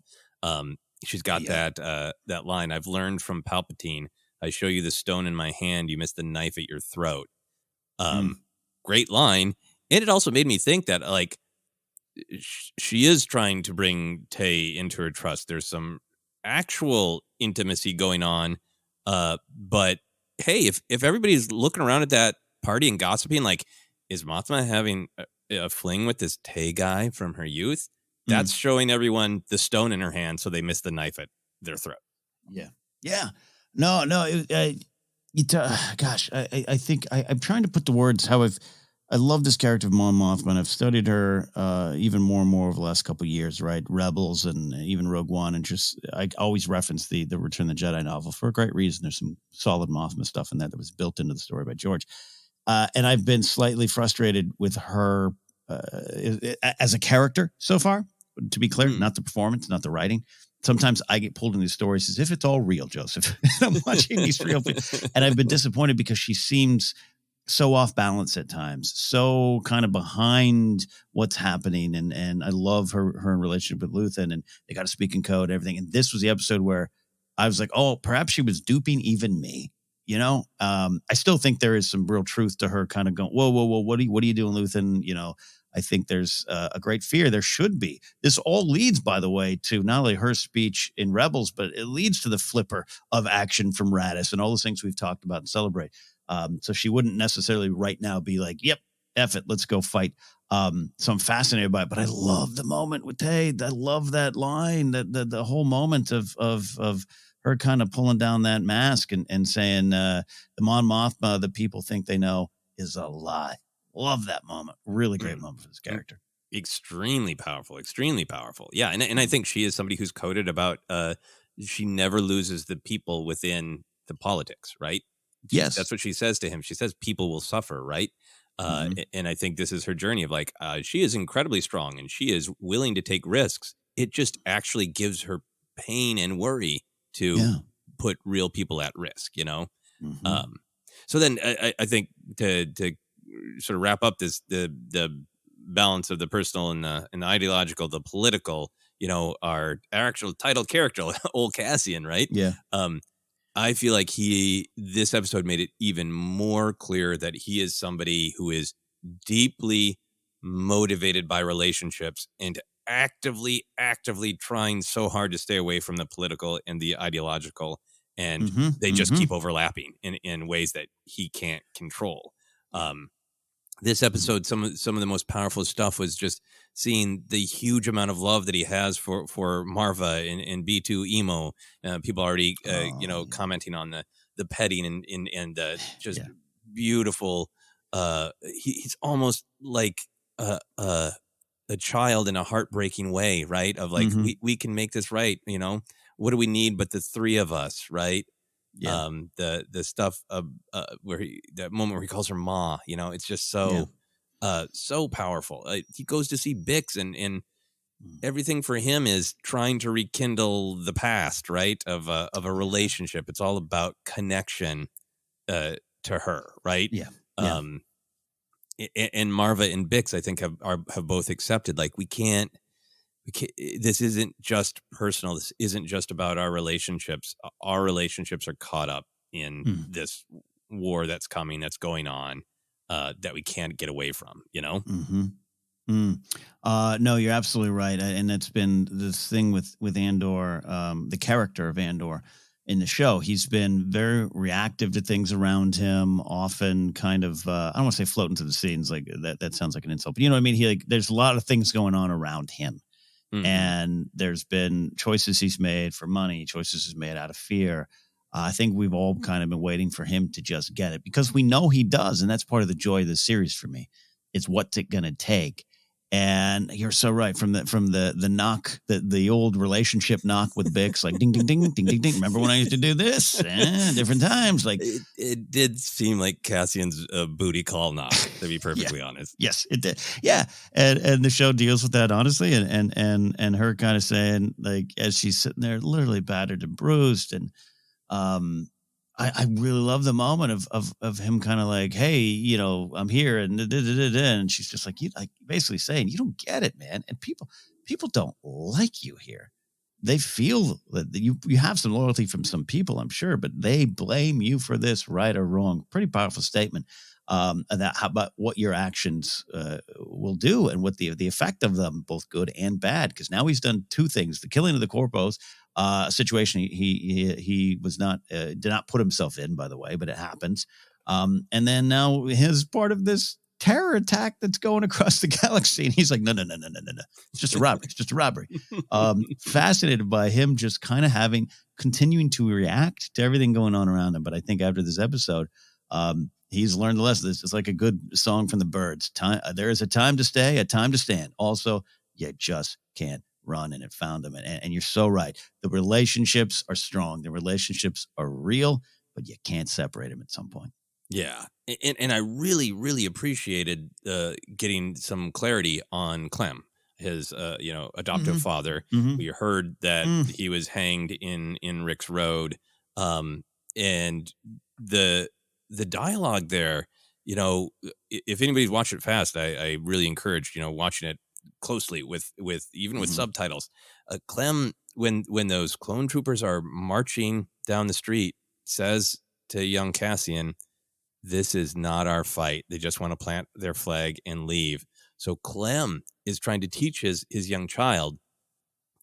She's got that line. I've learned from Palpatine. I show you the stone in my hand. You miss the knife at your throat. Great line, and it also made me think that like she is trying to bring Tay into her trust. There's some actual intimacy going on, but hey, if everybody's looking around at that party and gossiping, like, is Mothma having a fling with this Tay guy from her youth? That's showing everyone the stone in her hand, so they miss the knife at their throat. Yeah. No. Gosh, I think I'm trying to put the words how I love this character of Mon Mothma. I've studied her even more and more over the last couple of years, right? Rebels and even Rogue One. And just, I always reference the Return of the Jedi novel for a great reason. There's some solid Mothma stuff in that was built into the story by George. And I've been slightly frustrated with her as a character so far, to be clear, not the performance, not the writing. Sometimes I get pulled in these stories as if it's all real, Joseph. I'm watching these real things. And I've been disappointed because she seems so off balance at times, so kind of behind what's happening. And I love her relationship with Luthen, and they got to speak in code and everything. And this was the episode where I was like, oh, perhaps she was duping even me. I still think there is some real truth to her kind of going, whoa, what are you doing, Luthen? I think there's a great fear. There should be. This all leads, by the way, to not only her speech in Rebels, but it leads to the flipper of action from Radis and all those things we've talked about and celebrate. So she wouldn't necessarily right now be like, yep, F it, let's go fight. So I'm fascinated by it, but I love the moment with Tay. I love that line, the whole moment of her kind of pulling down that mask and saying, the Mon Mothma that people think they know is a lie. Love that moment. Really great moment for this character. Extremely powerful. Yeah. And I think she is somebody who's coded about, she never loses the people within the politics, right? Yes. That's what she says to him. She says people will suffer, right? And I think this is her journey of like, she is incredibly strong and she is willing to take risks. It just actually gives her pain and worry to put real people at risk, So then I think to sort of wrap up this, the balance of the personal and the ideological, the political, our actual title character, old Cassian, right? Yeah. I feel like this episode made it even more clear that he is somebody who is deeply motivated by relationships and actively trying so hard to stay away from the political and the ideological. And they just keep overlapping in ways that he can't control. This episode, some of the most powerful stuff was just seeing the huge amount of love that he has for Marva and B2 Emo. People already, commenting on the petting and just beautiful. He's almost like a child in a heartbreaking way, right? Of like, we can make this right. what do we need but the three of us, right? Yeah. The stuff where that moment where he calls her Ma, it's just so powerful. He goes to see Bix, and everything for him is trying to rekindle the past, right? Of a relationship. It's all about connection to her, right? Yeah. And Marva and Bix, I think, have both accepted, like, we can't, this isn't just personal. This isn't just about our relationships. Our relationships are caught up in this war that's coming, that's going on, that we can't get away from, Mm-hmm. No, you're absolutely right. And it's been this thing with Andor, the character of Andor in the show. He's been very reactive to things around him, often kind of, I don't want to say floating to the scenes, like that sounds like an insult, but you know what I mean? There's a lot of things going on around him. Mm-hmm. And there's been choices he's made for money, choices he's made out of fear. I think we've all kind of been waiting for him to just get it, because we know he does. And that's part of the joy of the series for me. It's what's it going to take. And you're so right, from the knock, the old relationship knock with Bix, like ding, ding, ding, ding, ding, ding. Remember when I used to do this? Different times. Like it did seem like Cassian's booty call knock, to be perfectly honest. Yes, it did. Yeah. And the show deals with that honestly. And her kind of saying, like, as she's sitting there literally battered and bruised. And I really love the moment of him kind of like, hey, I'm here, and she's just like, basically saying, you don't get it, man. And people don't like you here. They feel that you have some loyalty from some people, I'm sure, but they blame you for this, right or wrong. Pretty powerful statement. About what your actions will do, and what the effect of them, both good and bad. Because now he's done two things: the killing of the corpos, a situation he was not did not put himself in, by the way, but it happens. And then now his part of this terror attack that's going across the galaxy, and he's like, no, it's just a robbery. It's just a robbery. Fascinated by him just kind of continuing to react to everything going on around him. But I think after this episode, he's learned the lesson. It's like a good song from the Birds. There is a time to stay, a time to stand. Also, you just can't run, and it found him. And you're so right. The relationships are strong. The relationships are real, but you can't separate them at some point. Yeah. And I really, really appreciated getting some clarity on Clem, his, adoptive father. Mm-hmm. We heard that he was hanged in Rick's Road. And the dialogue there, if anybody's watched it fast, I really encourage, watching it closely with even with subtitles. Clem, when those clone troopers are marching down the street, says to young Cassian, this is not our fight. They just want to plant their flag and leave. So Clem is trying to teach his young child,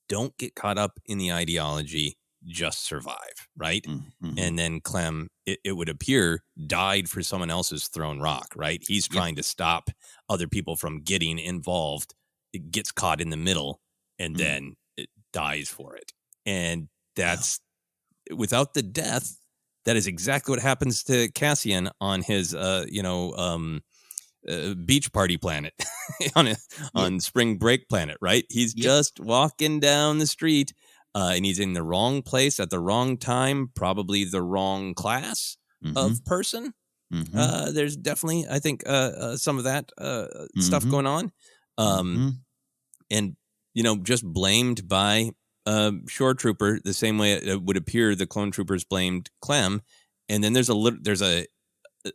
don't get caught up in the ideology, just survive, right? Mm-hmm. And then Clem, it would appear, died for someone else's thrown rock, right? He's trying to stop other people from getting involved. It gets caught in the middle, and then it dies for it. And that's, without the death, that is exactly what happens to Cassian on his, beach party planet, on spring break planet, right? He's just walking down the street, and he's in the wrong place at the wrong time, probably the wrong class of person. Mm-hmm. There's definitely, I think, some of that stuff going on. And, just blamed by Shore Trooper the same way it would appear the clone troopers blamed Clem. And then there's a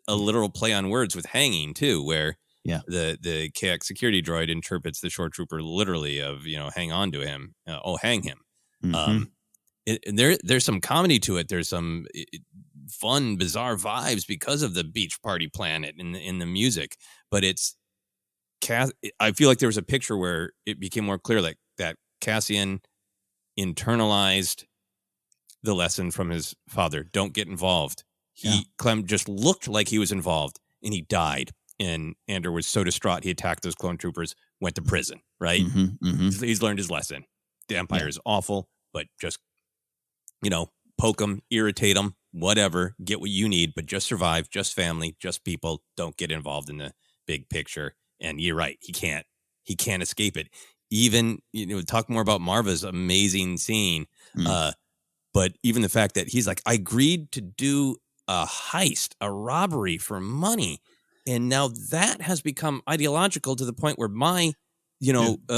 literal play on words with hanging too, where the KX security droid interprets the Shore Trooper literally of, hang on to him. Hang him. And there's some comedy to it. There's some fun, bizarre vibes because of the beach party planet in the music. But I feel like there was a picture where it became more clear, like that Cassian internalized the lesson from his father. Don't get involved. Clem just looked like he was involved, and he died. And Andor was so distraught, he attacked those clone troopers, went to prison, right? He's learned his lesson. The Empire is awful, but just, poke them, irritate them, whatever, get what you need, but just survive, just family, just people. Don't get involved in the big picture. And you're right. He can't escape it. Even, talk more about Marva's amazing scene. But even the fact that he's like, I agreed to do a heist, a robbery for money. And now that has become ideological to the point where my,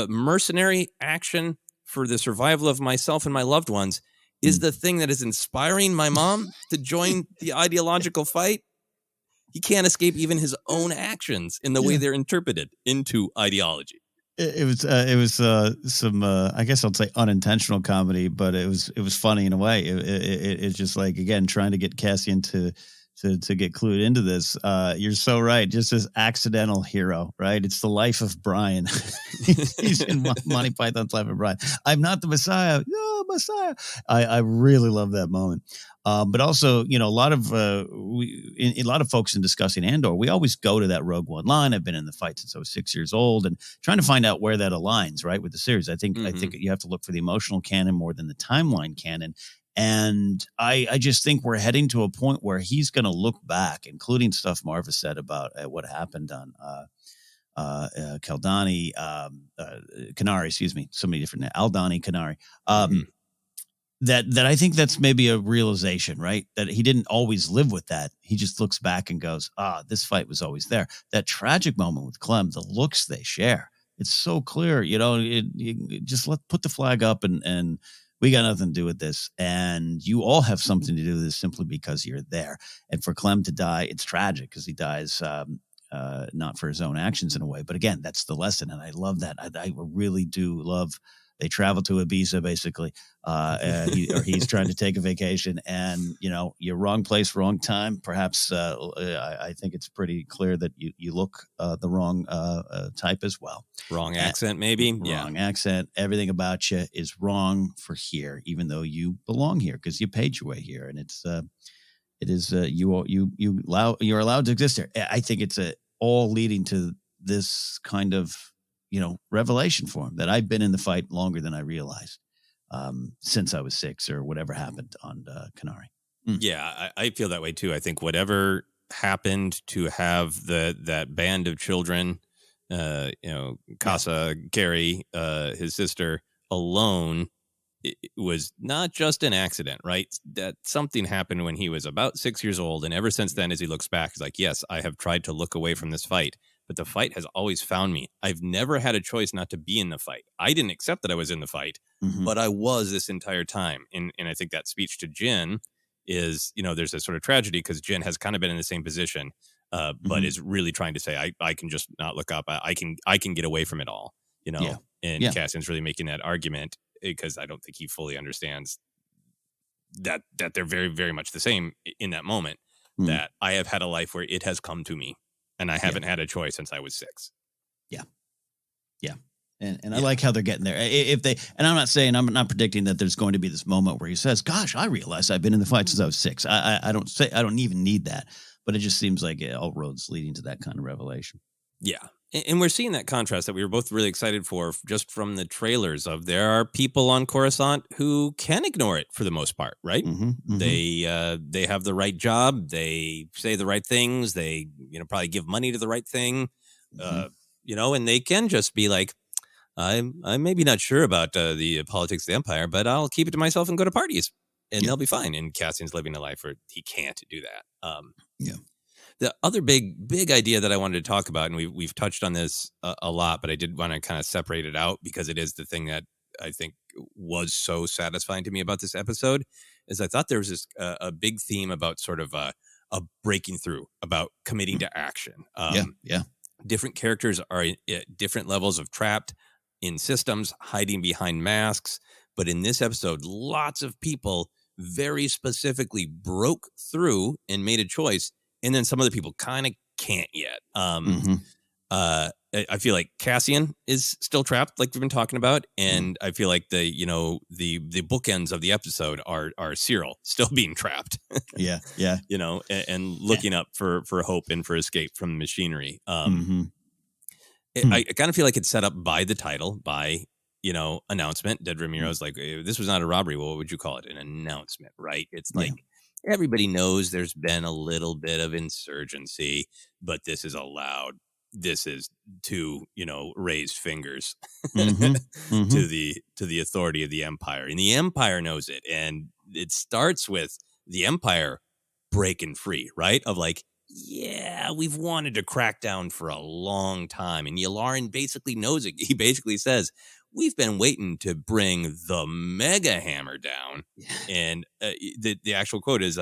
mercenary action for the survival of myself and my loved ones is the thing that is inspiring my mom to join the ideological fight. He can't escape even his own actions in the way they're interpreted into ideology. It was some I guess I'll say unintentional comedy, but it was funny in a way. It's just like, again, trying to get Cassian to get clued into this. You're so right. Just this accidental hero, right? It's the life of Brian. He's in Monty Python's Life of Brian. I'm not the Messiah. No, Messiah. I really love that moment. But also, a lot of folks in discussing Andor, we always go to that Rogue One line. I've been in the fight since I was 6 years old, and trying to find out where that aligns, right, with the series. I think you have to look for the emotional canon more than the timeline canon. And I just think we're heading to a point where he's going to look back, including stuff Marva said about what happened on Kaldani, Kenari, excuse me, so many different Aldani, Kenari. That I think that's maybe a realization, right? That he didn't always live with that. He just looks back and goes, this fight was always there. That tragic moment with Clem, the looks they share, it's so clear, you just put the flag up and we got nothing to do with this. And you all have something to do with this simply because you're there. And for Clem to die, it's tragic because he dies not for his own actions in a way. But again, that's the lesson. And I love that. I really do love. They travel to Ibiza, basically. He's trying to take a vacation, and you're wrong place, wrong time. Perhaps I think it's pretty clear that you look the wrong type as well. Wrong accent, maybe. Wrong accent. Everything about you is wrong for here, even though you belong here because you paid your way here, and you're allowed to exist here. I think it's all leading to this kind of revelation for him that I've been in the fight longer than I realized since I was 6 or whatever happened on Kenari. Yeah, I feel that way too. I think whatever happened to have that band of children, Casa, Carrie, his sister, alone, it was not just an accident, right? That something happened when he was about 6 years old. And ever since then, as he looks back, he's like, yes, I have tried to look away from this fight, but the fight has always found me. I've never had a choice not to be in the fight. I didn't accept that I was in the fight, but I was this entire time. And I think that speech to Jin is, there's a sort of tragedy because Jin has kind of been in the same position, but is really trying to say, I can just not look up. I can get away from it all, and Cassian's really making that argument because I don't think he fully understands that they're very, very much the same in that moment, that I have had a life where it has come to me. And I haven't had a choice since I was 6. Yeah. And I like how they're getting there. And I'm not predicting that there's going to be this moment where he says, gosh, I realize I've been in the fight since I was 6. I don't even need that, but it just seems like all roads leading to that kind of revelation. Yeah. And we're seeing that contrast that we were both really excited for just from the trailers of there are people on Coruscant who can ignore it for the most part, right? They have the right job. They say the right things. They, probably give money to the right thing, and they can just be like, I'm maybe not sure about the politics of the Empire, but I'll keep it to myself and go to parties and they'll be fine. And Cassian's living a life where he can't do that. The other big idea that I wanted to talk about, and we've touched on this a lot, but I did want to kind of separate it out because it is the thing that I think was so satisfying to me about this episode, is I thought there was this a big theme about sort of a breaking through, about committing to action. Different characters are at different levels of trapped in systems, hiding behind masks. But in this episode, lots of people very specifically broke through and made a choice. And then some other people kind of can't yet. I feel like Cassian is still trapped, like we've been talking about, and I feel like the bookends of the episode are Cyril still being trapped. And looking up for hope and for escape from the machinery. I kind of feel like it's set up by the title, by announcement. Dead Ramiro's like, this was not a robbery. Well, what would you call it? An announcement, right? It's like. Everybody knows there's been a little bit of insurgency, but this is allowed. This is to, raise fingers to the authority of the Empire. And the Empire knows it. And it starts with the Empire breaking free, right? Of like, yeah, we've wanted to crack down for a long time. And Yularen basically knows it. He basically says, we've been waiting to bring the mega hammer down. And the actual quote is,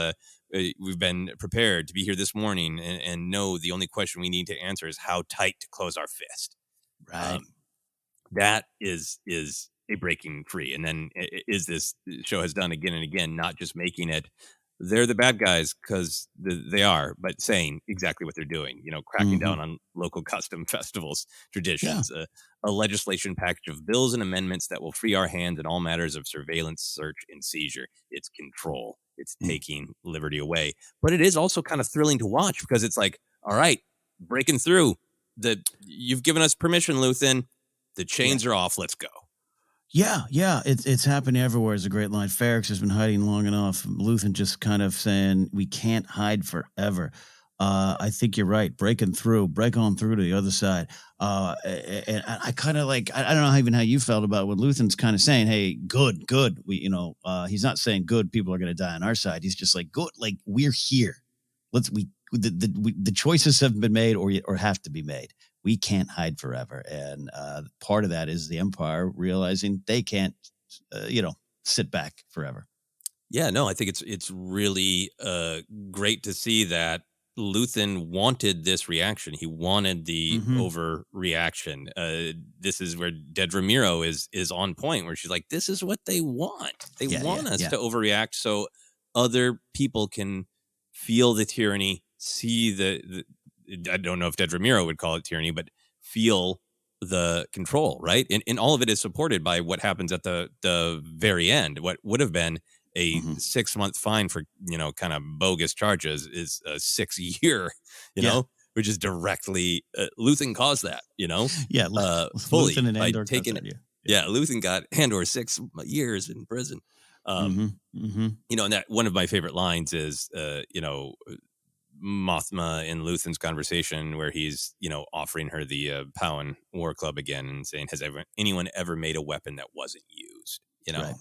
we've been prepared to be here this morning and know the only question we need to answer is how tight to close our fist. Right. That is a breaking free. And then is this show has done again and again, not just making it, they're the bad guys because they are, but saying exactly what they're doing, cracking down on local custom festivals, traditions, a legislation package of bills and amendments that will free our hands in all matters of surveillance, search, and seizure. It's control. It's taking liberty away. But it is also kind of thrilling to watch because it's like, all right, breaking through. You've given us permission, Luthen. The chains are off. Let's go. Yeah, it's happening everywhere is a great line. Ferrix has been hiding long enough. Luthen just kind of saying, we can't hide forever. I think you're right. Break on through to the other side. And I kind of like, I don't know even how you felt about when Luthen's kind of saying, hey, good. He's not saying good, people are going to die on our side. He's just like, good, like we're here. The choices have been made or have to be made. We can't hide forever. And part of that is the Empire realizing they can't, sit back forever. Yeah, no, I think it's really great to see that Luthen wanted this reaction. He wanted the overreaction. This is where Dedra Meero is on point, where she's like, this is what they want. They want us to overreact so other people can feel the tyranny, see the I don't know if Dedra Meero would call it tyranny, but feel the control, right? And all of it is supported by what happens at the very end. What would have been a 6-month fine for, kind of bogus charges is a 6-year, which is directly, Luthen caused that, fully Luthen and by Andor taking it. Yeah. Luthen got Andor 6 years in prison. And that one of my favorite lines is, Mothma in Luthen's conversation where he's, offering her the Powan War Club again and saying, has anyone ever made a weapon that wasn't used? Right.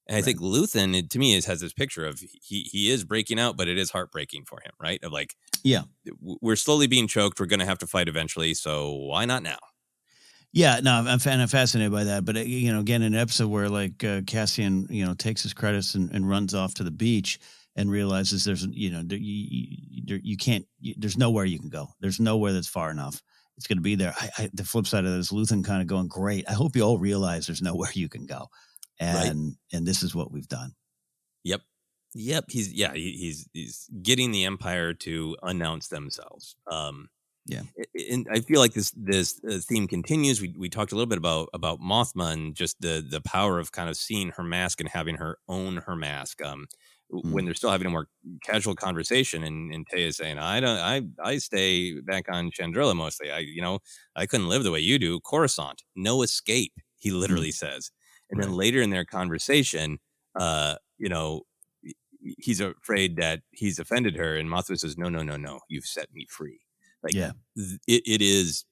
And I think Luthen, to me, has this picture of he is breaking out, but it is heartbreaking for him, right? Of like, we're slowly being choked. We're going to have to fight eventually. So why not now? Yeah, no, I'm fascinated by that. But, again, in an episode where like Cassian, takes his credits and runs off to the beach and realizes there's, you can't, there's nowhere you can go. There's nowhere that's far enough. It's going to be there. The flip side of that is Luthen kind of going, great. I hope you all realize there's nowhere you can go. And this is what we've done. Yep. He's getting the Empire to announce themselves. And I feel like this theme continues. We talked a little bit about Mothma and just the power of kind of seeing her mask and having her own her mask. When they're still having a more casual conversation, and Taya saying, I stay back on Chandrilla mostly. I couldn't live the way you do. Coruscant, no escape. He literally says. And then later in their conversation, he's afraid that he's offended her, and Mothma says, no, you've set me free. Like, it is,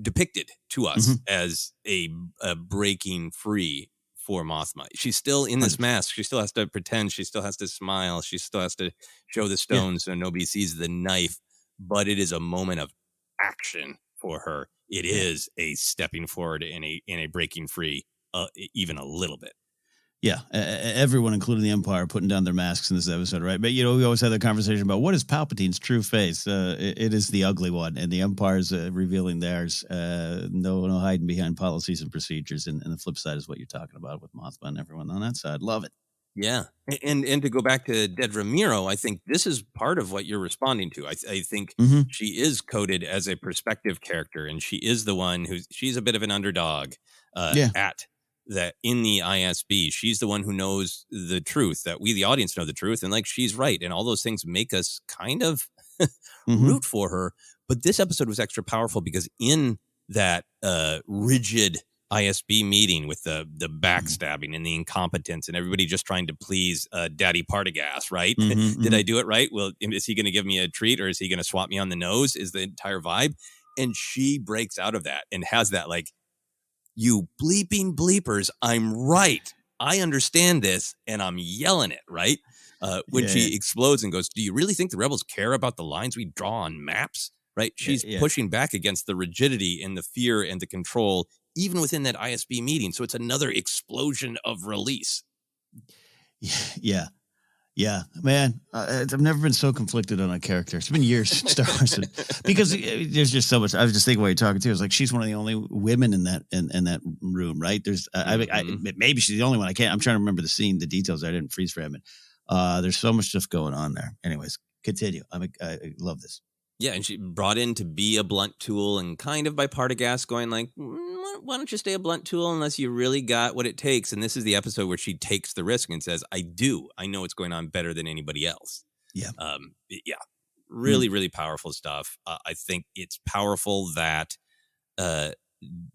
depicted to us as a breaking free for Mothma. She's still in this mask. She still has to pretend. She still has to smile. She still has to show the stone so nobody sees the knife. But it is a moment of action for her. It is a stepping forward and a breaking free, even a little bit. Yeah, everyone, including the Empire, putting down their masks in this episode, right? But, we always had the conversation about what is Palpatine's true face. It is the ugly one, and the Empire's revealing theirs. No hiding behind policies and procedures. And the flip side is what you're talking about with Mothma and everyone on that side. Love it. Yeah, and to go back to Dedra Meero, I think this is part of what you're responding to. I think she is coded as a perspective character, and she is the one she's a bit of an underdog at that in the ISB. She's the one who knows the truth, that we, the audience, know the truth. And like, she's right. And all those things make us kind of root for her. But this episode was extra powerful because in that rigid ISB meeting with the backstabbing and the incompetence and everybody just trying to please Daddy Partagaz, right? Did I do it right? Well, is he going to give me a treat or is he going to swap me on the nose? Is the entire vibe. And she breaks out of that and has that like, you bleeping bleepers, I'm right. I understand this, and I'm yelling it, right? When she explodes and goes, do you really think the rebels care about the lines we draw on maps? Right? She's pushing back against the rigidity and the fear and the control, even within that ISB meeting. So it's another explosion of release. Yeah, man, I've never been so conflicted on a character. It's been years since Star Wars, because there's just so much. I was just thinking while you're talking too. It's like she's one of the only women in that room, right? There's, maybe she's the only one. I'm trying to remember the scene, the details. I didn't freeze frame it. There's so much stuff going on there. Anyways, continue. I love this. Yeah, and she brought in to be a blunt tool, and kind of by Partagaz going like, why don't you stay a blunt tool unless you really got what it takes? And this is the episode where she takes the risk and says, I know what's going on better than anybody else. Yeah. Really, really powerful stuff. I think it's powerful that Dedra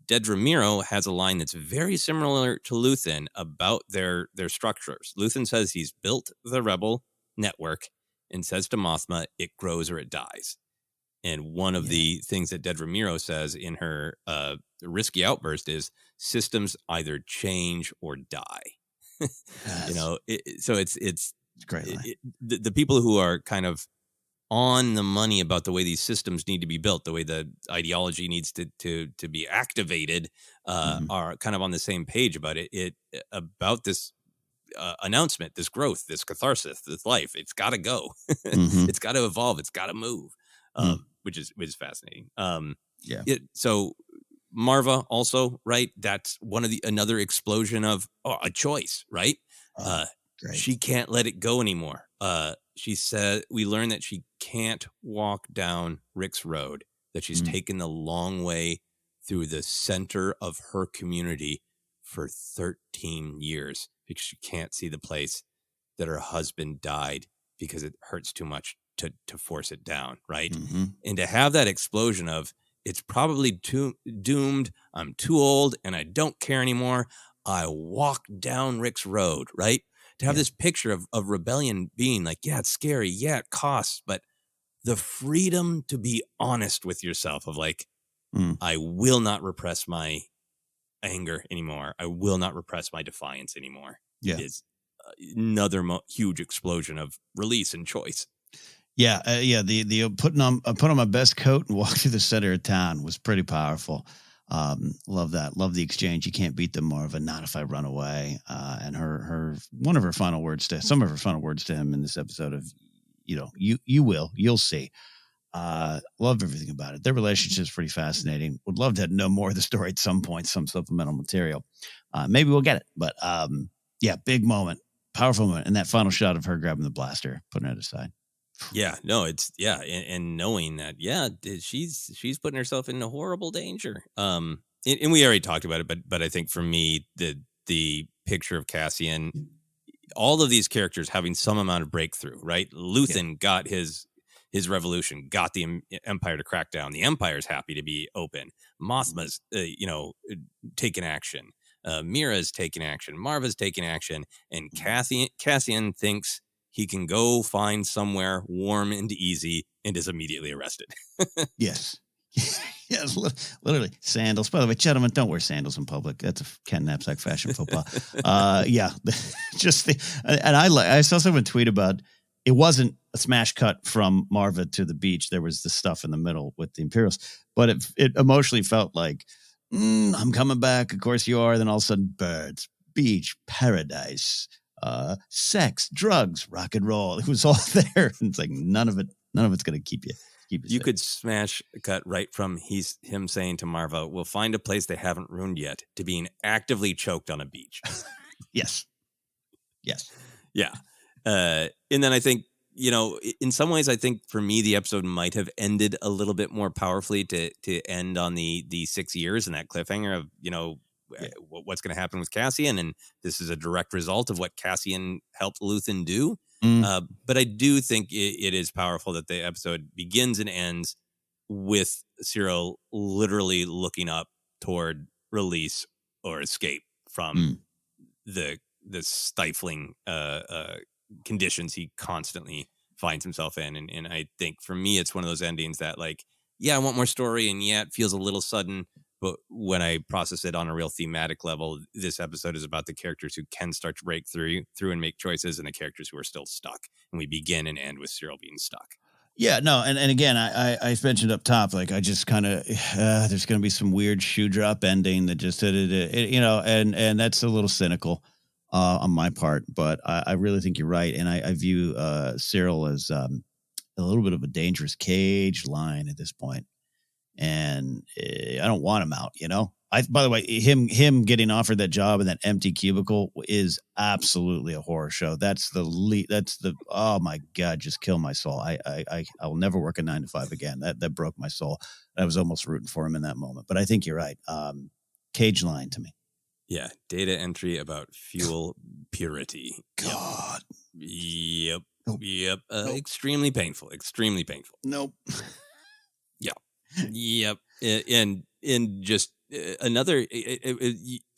Meero has a line that's very similar to Luthen about their structures. Luthen says he's built the Rebel network and says to Mothma, it grows or it dies. And one of the things that Dedra Meero says in her risky outburst is systems either change or die. So it's great. The people who are kind of on the money about the way these systems need to be built, the way the ideology needs to be activated, are kind of on the same page about it about this announcement, this growth, this catharsis, this life. It's got to go. It's got to evolve. It's got to move. Which is fascinating. So Marva also, right? That's another explosion of a choice, right? She can't let it go anymore. She said, we learn that she can't walk down Rick's Road, that she's taken the long way through the center of her community for 13 years because she can't see the place that her husband died because it hurts too much to force it down, right? And to have that explosion of, it's probably doomed, I'm too old, and I don't care anymore, I walk down Rick's Road, right? To have this picture of rebellion being like, yeah, it's scary, yeah, it costs, but the freedom to be honest with yourself of like, I will not repress my anger anymore, I will not repress my defiance anymore. Is another huge explosion of release and choice. The put on my best coat and walk through the center of town was pretty powerful. Love that. Love the exchange. You can't beat them, Marva. Not if I run away. And some of her final words to him in this episode of, you'll see. Love everything about it. Their relationship is pretty fascinating. Would love to know more of the story at some point, some supplemental material. Maybe we'll get it. But big moment, powerful moment, and that final shot of her grabbing the blaster, putting it aside. And knowing that, she's putting herself in a horrible danger. And we already talked about it, but I think for me, the picture of Cassian, all of these characters having some amount of breakthrough, right? Luthen got his revolution, got the Empire to crack down. The Empire's happy to be open. Mothma's, taken action. Mira's taken action. Marva's taken action. And Cassian thinks he can go find somewhere warm and easy and is immediately arrested. Yes, literally. Sandals. By the way, gentlemen, don't wear sandals in public. That's a Ken Napzok fashion faux pas. I saw someone tweet about, it wasn't a smash cut from Marva to the beach. There was the stuff in the middle with the Imperials, but it emotionally felt like, I'm coming back. Of course you are. Then all of a sudden, birds, beach, paradise, sex, drugs, rock and roll. It was all there. And it's like none of it's going to keep you. You could smash cut right from him saying to Marva, we'll find a place they haven't ruined yet, to being actively choked on a beach. Yes. Yeah. And then I think, in some ways, I think for me, the episode might have ended a little bit more powerfully to end on the 6 years and that cliffhanger of, what's going to happen with Cassian. And this is a direct result of what Cassian helped Luthen do. But I do think it is powerful that the episode begins and ends with Cyril literally looking up toward release or escape from the stifling conditions he constantly finds himself in. And I think for me, it's one of those endings that like, I want more story. And it feels a little sudden, But when I process it on a real thematic level, this episode is about the characters who can start to break through and make choices, and the characters who are still stuck. And we begin and end with Cyril being stuck. Yeah, no, and again, I mentioned up top, like I just kind of there's going to be some weird shoe drop ending that just and that's a little cynical on my part, but I really think you're right, and I view Cyril as a little bit of a dangerous cage line at this point, and I don't want him out. By the way, him getting offered that job in that empty cubicle is absolutely a horror show. That's the oh my God, just kill my soul. I'll never work a 9 to 5 again. That broke my soul. I was almost rooting for him in that moment. But I think you're right. Cage line to me. Yeah, data entry about fuel purity. God. Yep. Nope. Yep. Nope. Extremely painful. Extremely painful. Nope. Yeah. Yep. And just another.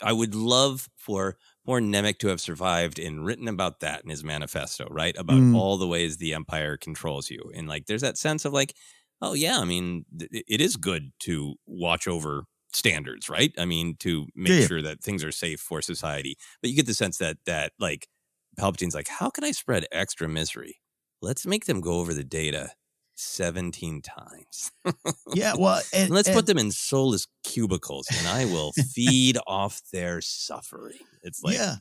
I would love for poor Nemec to have survived and written about that in his manifesto, right? About all the ways the Empire controls you, and like, there's that sense of like, oh yeah, I mean, it is good to watch over standards, right? I mean, to make sure that things are safe for society. But you get the sense that like Palpatine's like, how can I spread extra misery? Let's make them go over the data 17 times. Yeah, well, and let's put them in soulless cubicles, and I will feed off their suffering. It's like, yeah.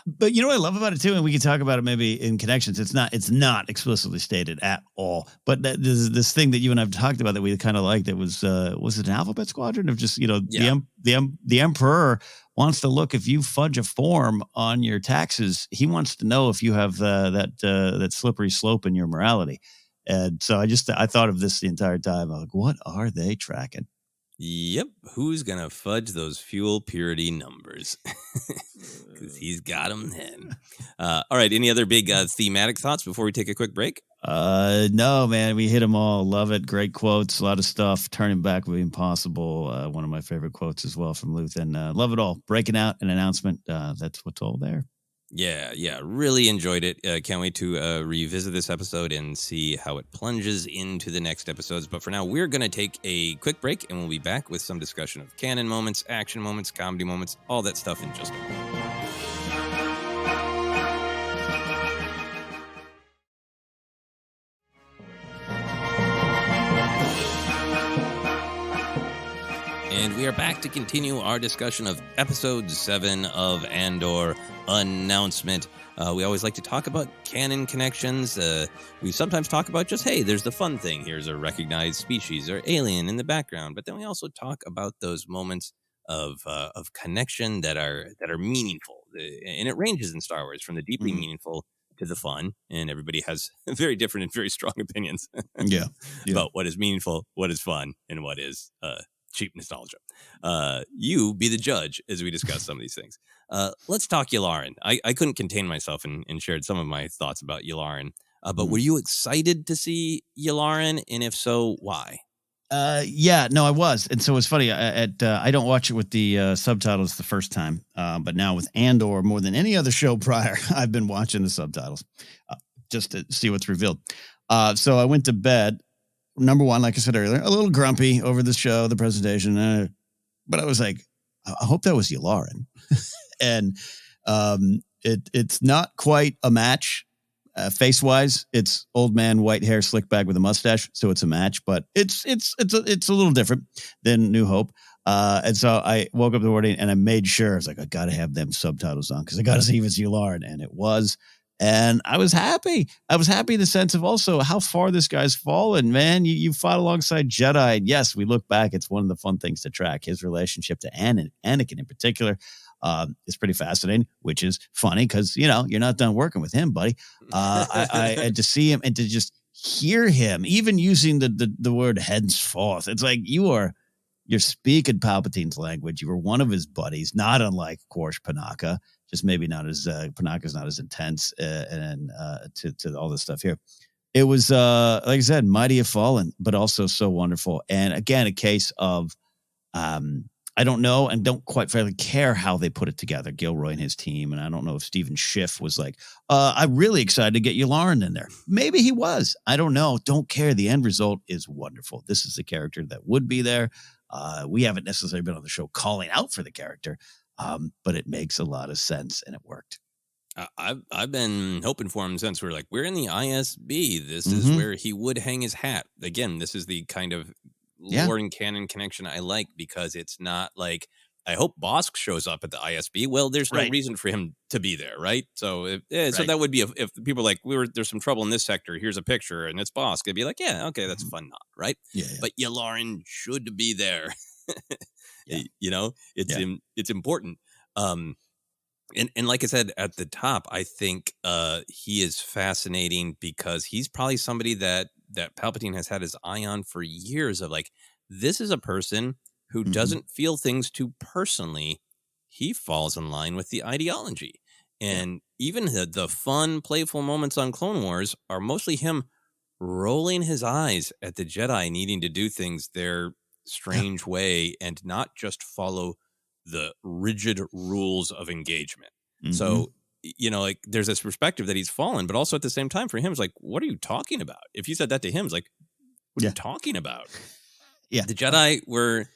But you know what I love about it too, and we can talk about it maybe in connections. It's not explicitly stated at all. But this thing that you and I've talked about that we kind of liked. That was it an Alphabet Squadron of just the Emperor wants to look if you fudge a form on your taxes. He wants to know if you have that slippery slope in your morality. And so I thought of this the entire time. I'm like, what are they tracking? Yep. Who's going to fudge those fuel purity numbers? Because he's got them then. All right. Any other big thematic thoughts before we take a quick break? No, man. We hit them all. Love it. Great quotes. A lot of stuff. Turning back would be impossible. One of my favorite quotes as well from Luthen. Love it all. Breaking out an announcement. That's what's all there. Yeah. Really enjoyed it. Can't wait to revisit this episode and see how it plunges into the next episodes. But for now, we're going to take a quick break, and we'll be back with some discussion of canon moments, action moments, comedy moments, all that stuff in just a moment. And we are back to continue our discussion of Episode 7 of Andor, Announcement. We always like to talk about canon connections. We sometimes talk about just, hey, there's the fun thing. Here's a recognized species or alien in the background. But then we also talk about those moments of connection that are meaningful. And it ranges in Star Wars from the deeply meaningful to the fun. And everybody has very different and very strong opinions about what is meaningful, what is fun, and what is cheap nostalgia. You be the judge as we discuss some of these things. Let's talk Yularen. I couldn't contain myself and shared some of my thoughts about Yularen. But were you excited to see Yularen? And if so, why? No, I was. And so it's funny. I don't watch it with the subtitles the first time. But now with Andor, more than any other show prior, I've been watching the subtitles just to see what's revealed. So I went to bed. Number one, like I said earlier, a little grumpy over the show, the presentation. But I was like, I hope that was Yularen. And it's not quite a match face-wise. It's old man, white hair, slick back with a mustache. So it's a match, but it's a little different than New Hope. And so I woke up in the morning and I made sure, I was like, I got to have them subtitles on because I got to see if it's Yularen. And it was. And I was happy. I was happy in the sense of also how far this guy's fallen, man. You fought alongside Jedi. And yes, we look back. It's one of the fun things to track. His relationship to Anakin in particular is pretty fascinating, which is funny because, you're not done working with him, buddy. I to see him and to just hear him, even using the word henceforth. It's like you're speaking Palpatine's language. You were one of his buddies, not unlike, of course, Panaka. Just maybe not as Panaka's not as intense and to all this stuff here. It was like I said, mighty have fallen, but also so wonderful. And again, a case of I don't know and don't quite fairly care how they put it together, Gilroy and his team. And I don't know if Stephen Schiff was like, I'm really excited to get Yularen in there. Maybe he was. I don't know. Don't care. The end result is wonderful. This is the character that would be there. We haven't necessarily been on the show calling out for the character, but it makes a lot of sense, and it worked. I've been hoping for him since we're in the ISB. This is Mhm. where he would hang his hat. Again, this is the kind of lore and canon connection I like, because it's not like, I hope Bosk shows up at the ISB. Well, there's no Right. reason for him to be there, right? So, so Right. that would be if people are like, there's some trouble in this sector. Here's a picture, and it's Bosk. It'd be like, yeah, okay, that's fun, right? Yeah. But Yularen should be there. Yeah. You know, it's important. And like I said at the top, I think he is fascinating because he's probably somebody that Palpatine has had his eye on for years, of like, this is a person who doesn't feel things too personally. He falls in line with the ideology. And even the fun, playful moments on Clone Wars are mostly him rolling his eyes at the Jedi needing to do things their strange way and not just follow the rigid rules of engagement. So, you know, like, there's this perspective that he's fallen, but also at the same time for him, it's like, what are you talking about? If you said that to him, it's like, what are you talking about? Yeah. The Jedi were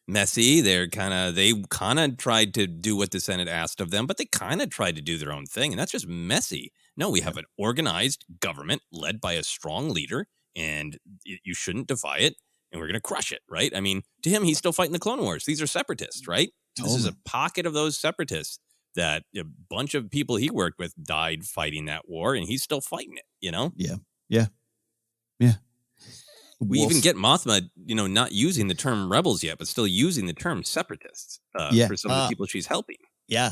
messy. They kind of tried to do what the Senate asked of them, but they kind of tried to do their own thing. And that's just messy. No, we have an organized government led by a strong leader, and you shouldn't defy it. And we're going to crush it, right? I mean, to him, he's still fighting the Clone Wars. These are separatists, right? This is a pocket of those separatists that a bunch of people he worked with died fighting that war, and he's still fighting it, you know? Yeah. We even get Mothma, you know, not using the term rebels yet, but still using the term separatists for some of the people she's helping. Yeah.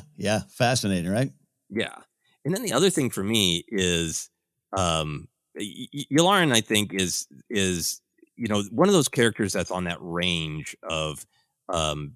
Fascinating, right? Yeah. And then the other thing for me is Yularen, I think, is you know, one of those characters that's on that range of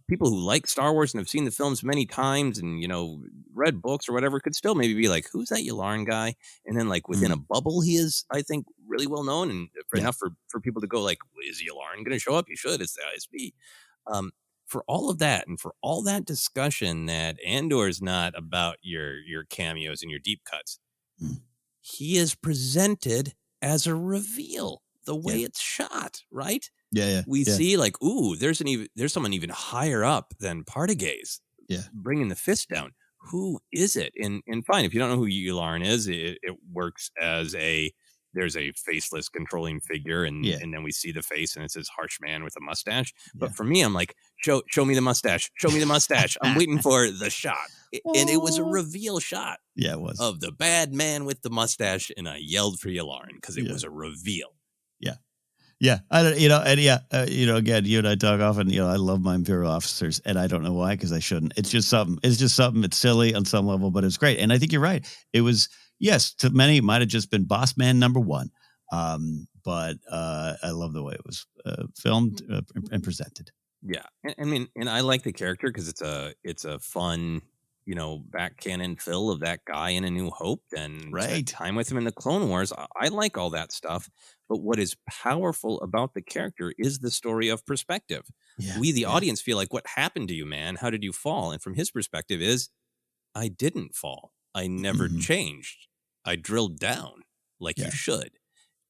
people who like Star Wars and have seen the films many times and, you know, read books or whatever, could still maybe be like, who's that Yularen guy? And then, like, within a bubble, he is, I think, really well known, and enough for people to go like, is Yularen going to show up? He should. It's the ISB. For all of that, and for all that discussion that Andor is not about your cameos and your deep cuts, he is presented as a reveal. The way it's shot, right? We see, like, ooh, there's someone even higher up than Partagas, bringing the fist down. Who is it? And fine, if you don't know who Yularen is, it works as there's a faceless controlling figure, and then we see the face, and it's this harsh man with a mustache. But for me, I'm like, show me the mustache. Show me the mustache. I'm waiting for the shot. And it was a reveal shot. Yeah, it was. Of the bad man with the mustache, and I yelled for Yularen because it was a reveal. Yeah, I don't, you know, and you know, again, you and I talk often. You know, I love my Imperial officers, and I don't know why, because I shouldn't. It's just something. It's silly on some level, but it's great. And I think you're right. It was, yes, to many, it might have just been Boss Man number one. But I love the way it was filmed and presented. Yeah, I mean, and I like the character because it's a fun, you know, back canon fill of that guy in A New Hope, and spent time with him in the Clone Wars. I like all that stuff. But what is powerful about the character is the story of perspective. We, the audience, feel like, what happened to you, man? How did you fall? And from his perspective is, I didn't fall. I never changed. I drilled down like you should.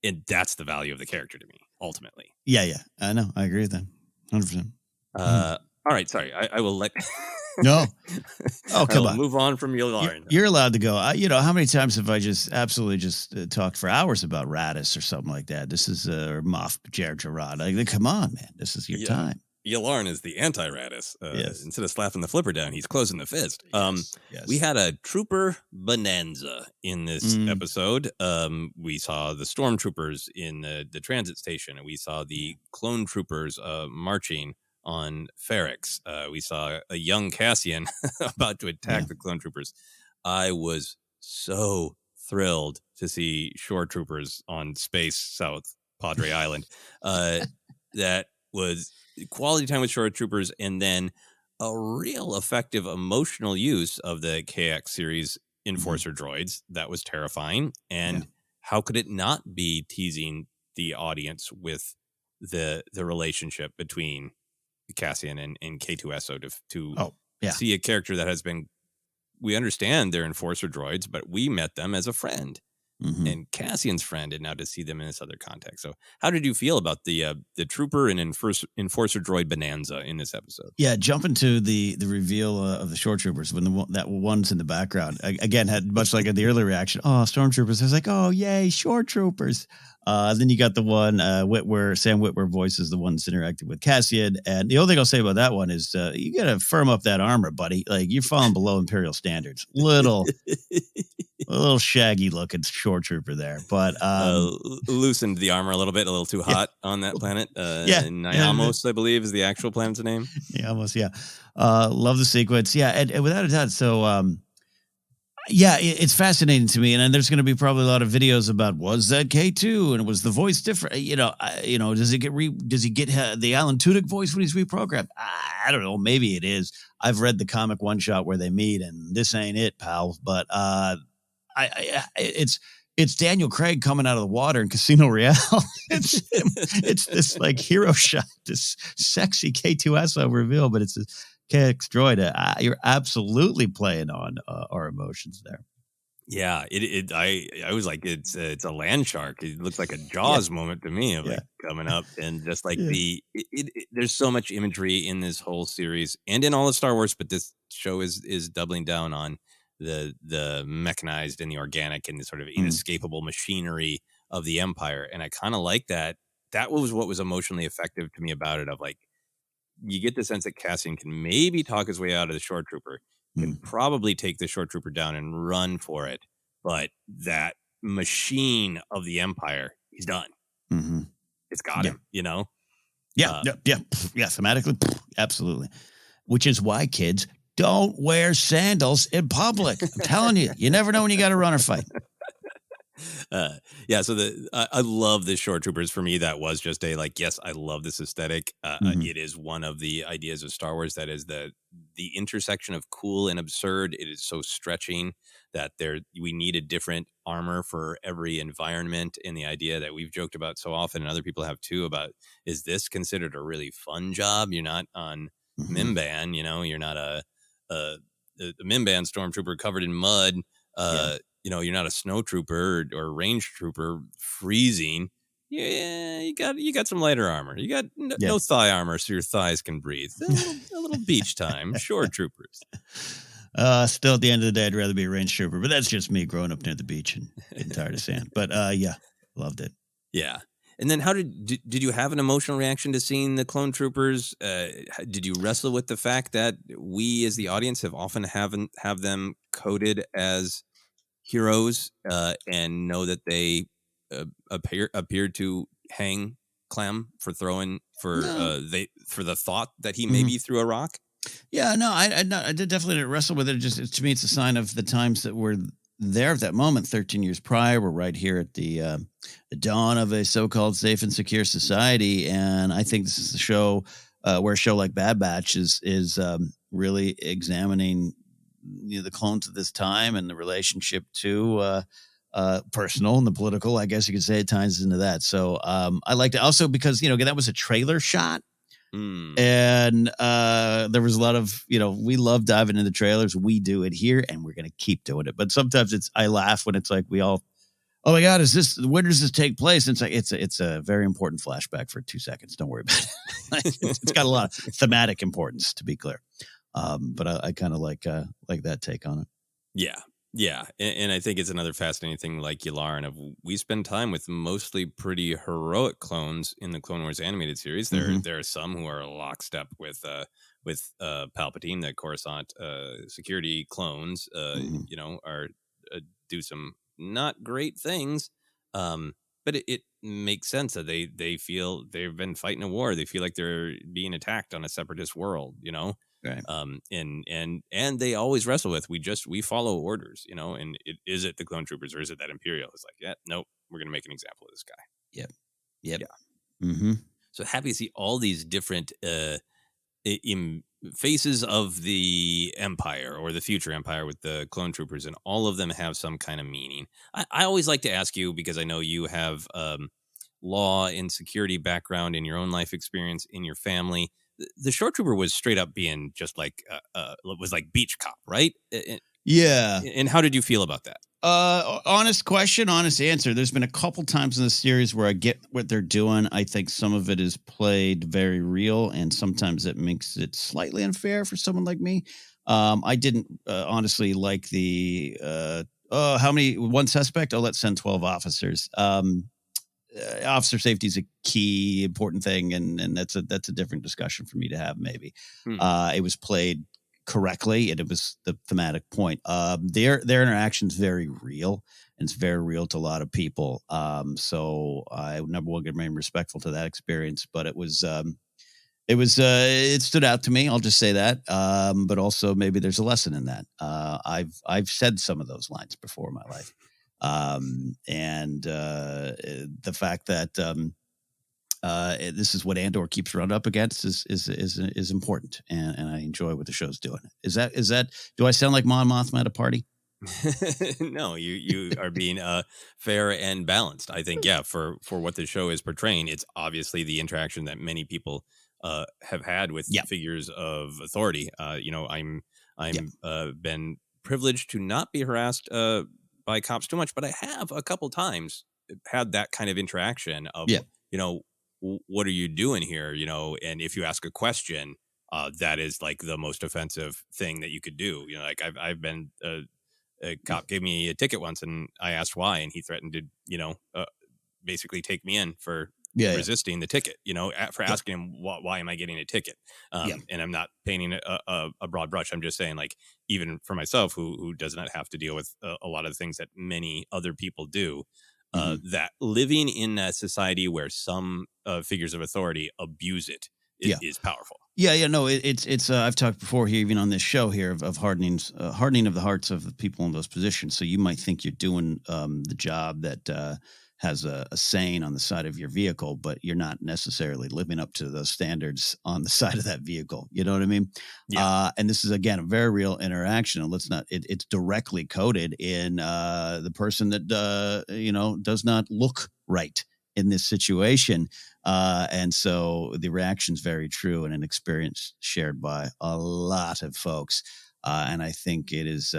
And that's the value of the character to me, ultimately. Yeah. I know. I agree with that. 100%. All right. Sorry. I will let... No. Oh, come on. Move on from Yularen. You're allowed to go. You know, how many times have I just absolutely talked for hours about Radis or something like that? This is or Moff Jarrod. Like, come on, man. This is your time. Yularen is the anti-Radis. Instead of slapping the flipper down, he's closing the fist. We had a trooper bonanza in this episode. We saw the stormtroopers in the transit station, and we saw the clone troopers marching on Ferrix. We saw a young Cassian about to attack the clone troopers. I was so thrilled to see shore troopers on Space South Padre Island. That was quality time with shore troopers, and then a real effective emotional use of the KX series Enforcer droids. That was terrifying. And how could it not be teasing the audience with the relationship between Cassian and K2SO to see a character that has been, we understand they're Enforcer droids, but we met them as a friend. and Cassian's friend, and now to see them in this other context. So how did you feel about the trooper and enforcer droid bonanza in this episode? Yeah, jumping to the reveal of the shore troopers when that one's in the background again had much like the early reaction. Oh, stormtroopers! I was like, oh yay, shore troopers. Then you got the one Sam Witwer voices the ones interacting with Cassian, and the only thing I'll say about that one is you got to firm up that armor, buddy. Like you're falling below Imperial standards. A little shaggy looking shore trooper there, but loosened the armor a little bit, a little too hot on that planet. Nyamos, I believe, is the actual planet's name. Nyamos, yeah. Love the sequence, yeah, and without a doubt. So, it's fascinating to me, and then there's going to be probably a lot of videos about was that K2 and was the voice different? Does he get the Alan Tudyk voice when he's reprogrammed? I don't know. Maybe it is. I've read the comic one shot where they meet, and this ain't it, pal. But it's Daniel Craig coming out of the water in Casino Royale. It's this like hero shot, this sexy K2SO reveal, but it's a KX droid. You're absolutely playing on our emotions there. Yeah, I was like, it's a land shark. It looks like a Jaws moment to me of like coming up, and just like there's so much imagery in this whole series and in all of Star Wars, but this show is doubling down on the mechanized and the organic and the sort of inescapable machinery of the Empire. And I kind of like that. That was what was emotionally effective to me about it, of like, you get the sense that Cassian can maybe talk his way out of the shore trooper, can probably take the shore trooper down and run for it. But that machine of the Empire, he's done. It's got him, Yeah. Thematically, absolutely. Which is why, kids, don't wear sandals in public. I'm telling you, you never know when you got to run or fight. So I love this shore troopers. For me, that was just yes, I love this aesthetic. It is one of the ideas of Star Wars that is the intersection of cool and absurd. It is so stretching that we need a different armor for every environment, and the idea that we've joked about so often, and other people have too, about, is this considered a really fun job? You're not on Mimban, you're not a Mimban stormtrooper covered in mud. You're not a snow trooper or range trooper freezing. Yeah, you got some lighter armor. You got no thigh armor, so your thighs can breathe. A little beach time. Shore troopers. Still, at the end of the day, I'd rather be a range trooper, but that's just me growing up near the beach and getting tired of sand. But loved it. Yeah. And then how did you have an emotional reaction to seeing the clone troopers? Did you wrestle with the fact that we as the audience have often have them coded as heroes and know that they appeared to hang Clem for throwing for the thought that he maybe threw a rock? Yeah, no, I definitely didn't wrestle with it. To me, it's a sign of the times that we're there at that moment. 13 years prior, we're right here at the dawn of a so-called safe and secure society, and I think this is the show where a show like Bad Batch is really examining the clones of this time and the relationship to personal and the political, I guess you could say, it ties into that. So I liked it also because that was a trailer shot. And there was a lot of, we love diving into trailers. We do it here and we're going to keep doing it. But sometimes I laugh when it's like we all, oh my God, when does this take place? And it's a very important flashback for 2 seconds. Don't worry about it. It's got a lot of thematic importance, to be clear. But I kind of like that take on it. Yeah. Yeah. And I think it's another fascinating thing, like Yularen, we spend time with mostly pretty heroic clones in the Clone Wars animated series. There are some who are lockstep with Palpatine, the Coruscant security clones, are do some not great things. But it makes sense that they feel they've been fighting a war. They feel like they're being attacked on a separatist world, Right. And they always wrestle with, we follow orders, and is it the clone troopers or is it that Imperial? It's like, nope, we're going to make an example of this guy. Yep. Yeah. So happy to see all these different faces of the Empire or the future Empire with the clone troopers, and all of them have some kind of meaning. I always like to ask you, because I know you have law and security background in your own life experience in your family. The shore trooper was straight up being just like was like beach cop, right? Yeah. And how did you feel about that? Honest question, honest answer. There's been a couple times in the series where I get what they're doing. I think some of it is played very real, and sometimes it makes it slightly unfair for someone like me. I didn't honestly like the how many one suspect? Oh, let's send 12 officers. Officer safety is a key important thing, and that's a different discussion for me to have. Maybe it was played correctly, and it was the thematic point. Their interaction's very real, and it's very real to a lot of people. So I number one, remain respectful to that experience, but it stood out to me. I'll just say that. But also maybe there's a lesson in that. I've said some of those lines before in my life. And the fact that this is what Andor keeps running up against is important, and I enjoy what the show's doing. Is that? Do I sound like Mon Mothma at a party? No, you are being fair and balanced. I think, yeah, for what the show is portraying, it's obviously the interaction that many people have had with figures of authority. I'm been privileged to not be harassed by cops too much, but I have a couple times had that kind of interaction of, what are you doing here? And if you ask a question, that is like the most offensive thing that you could do. Like I've been, a cop gave me a ticket once and I asked why, and he threatened to, basically take me in for resisting the ticket, for asking him why am I getting a ticket? And I'm not painting a broad brush. I'm just saying, like, even for myself, who does not have to deal with a lot of things that many other people do, that living in a society where some figures of authority abuse it is powerful. No, it's I've talked before here, even on this show here, of hardening of the hearts of the people in those positions. So you might think you're doing the job that has a saying on the side of your vehicle, but you're not necessarily living up to those standards on the side of that vehicle. You know what I mean? Yeah. And this is, again, a very real interaction. And it's directly coded in the person that, does not look right in this situation. And so the reaction's very true, and an experience shared by a lot of folks. And I think it is,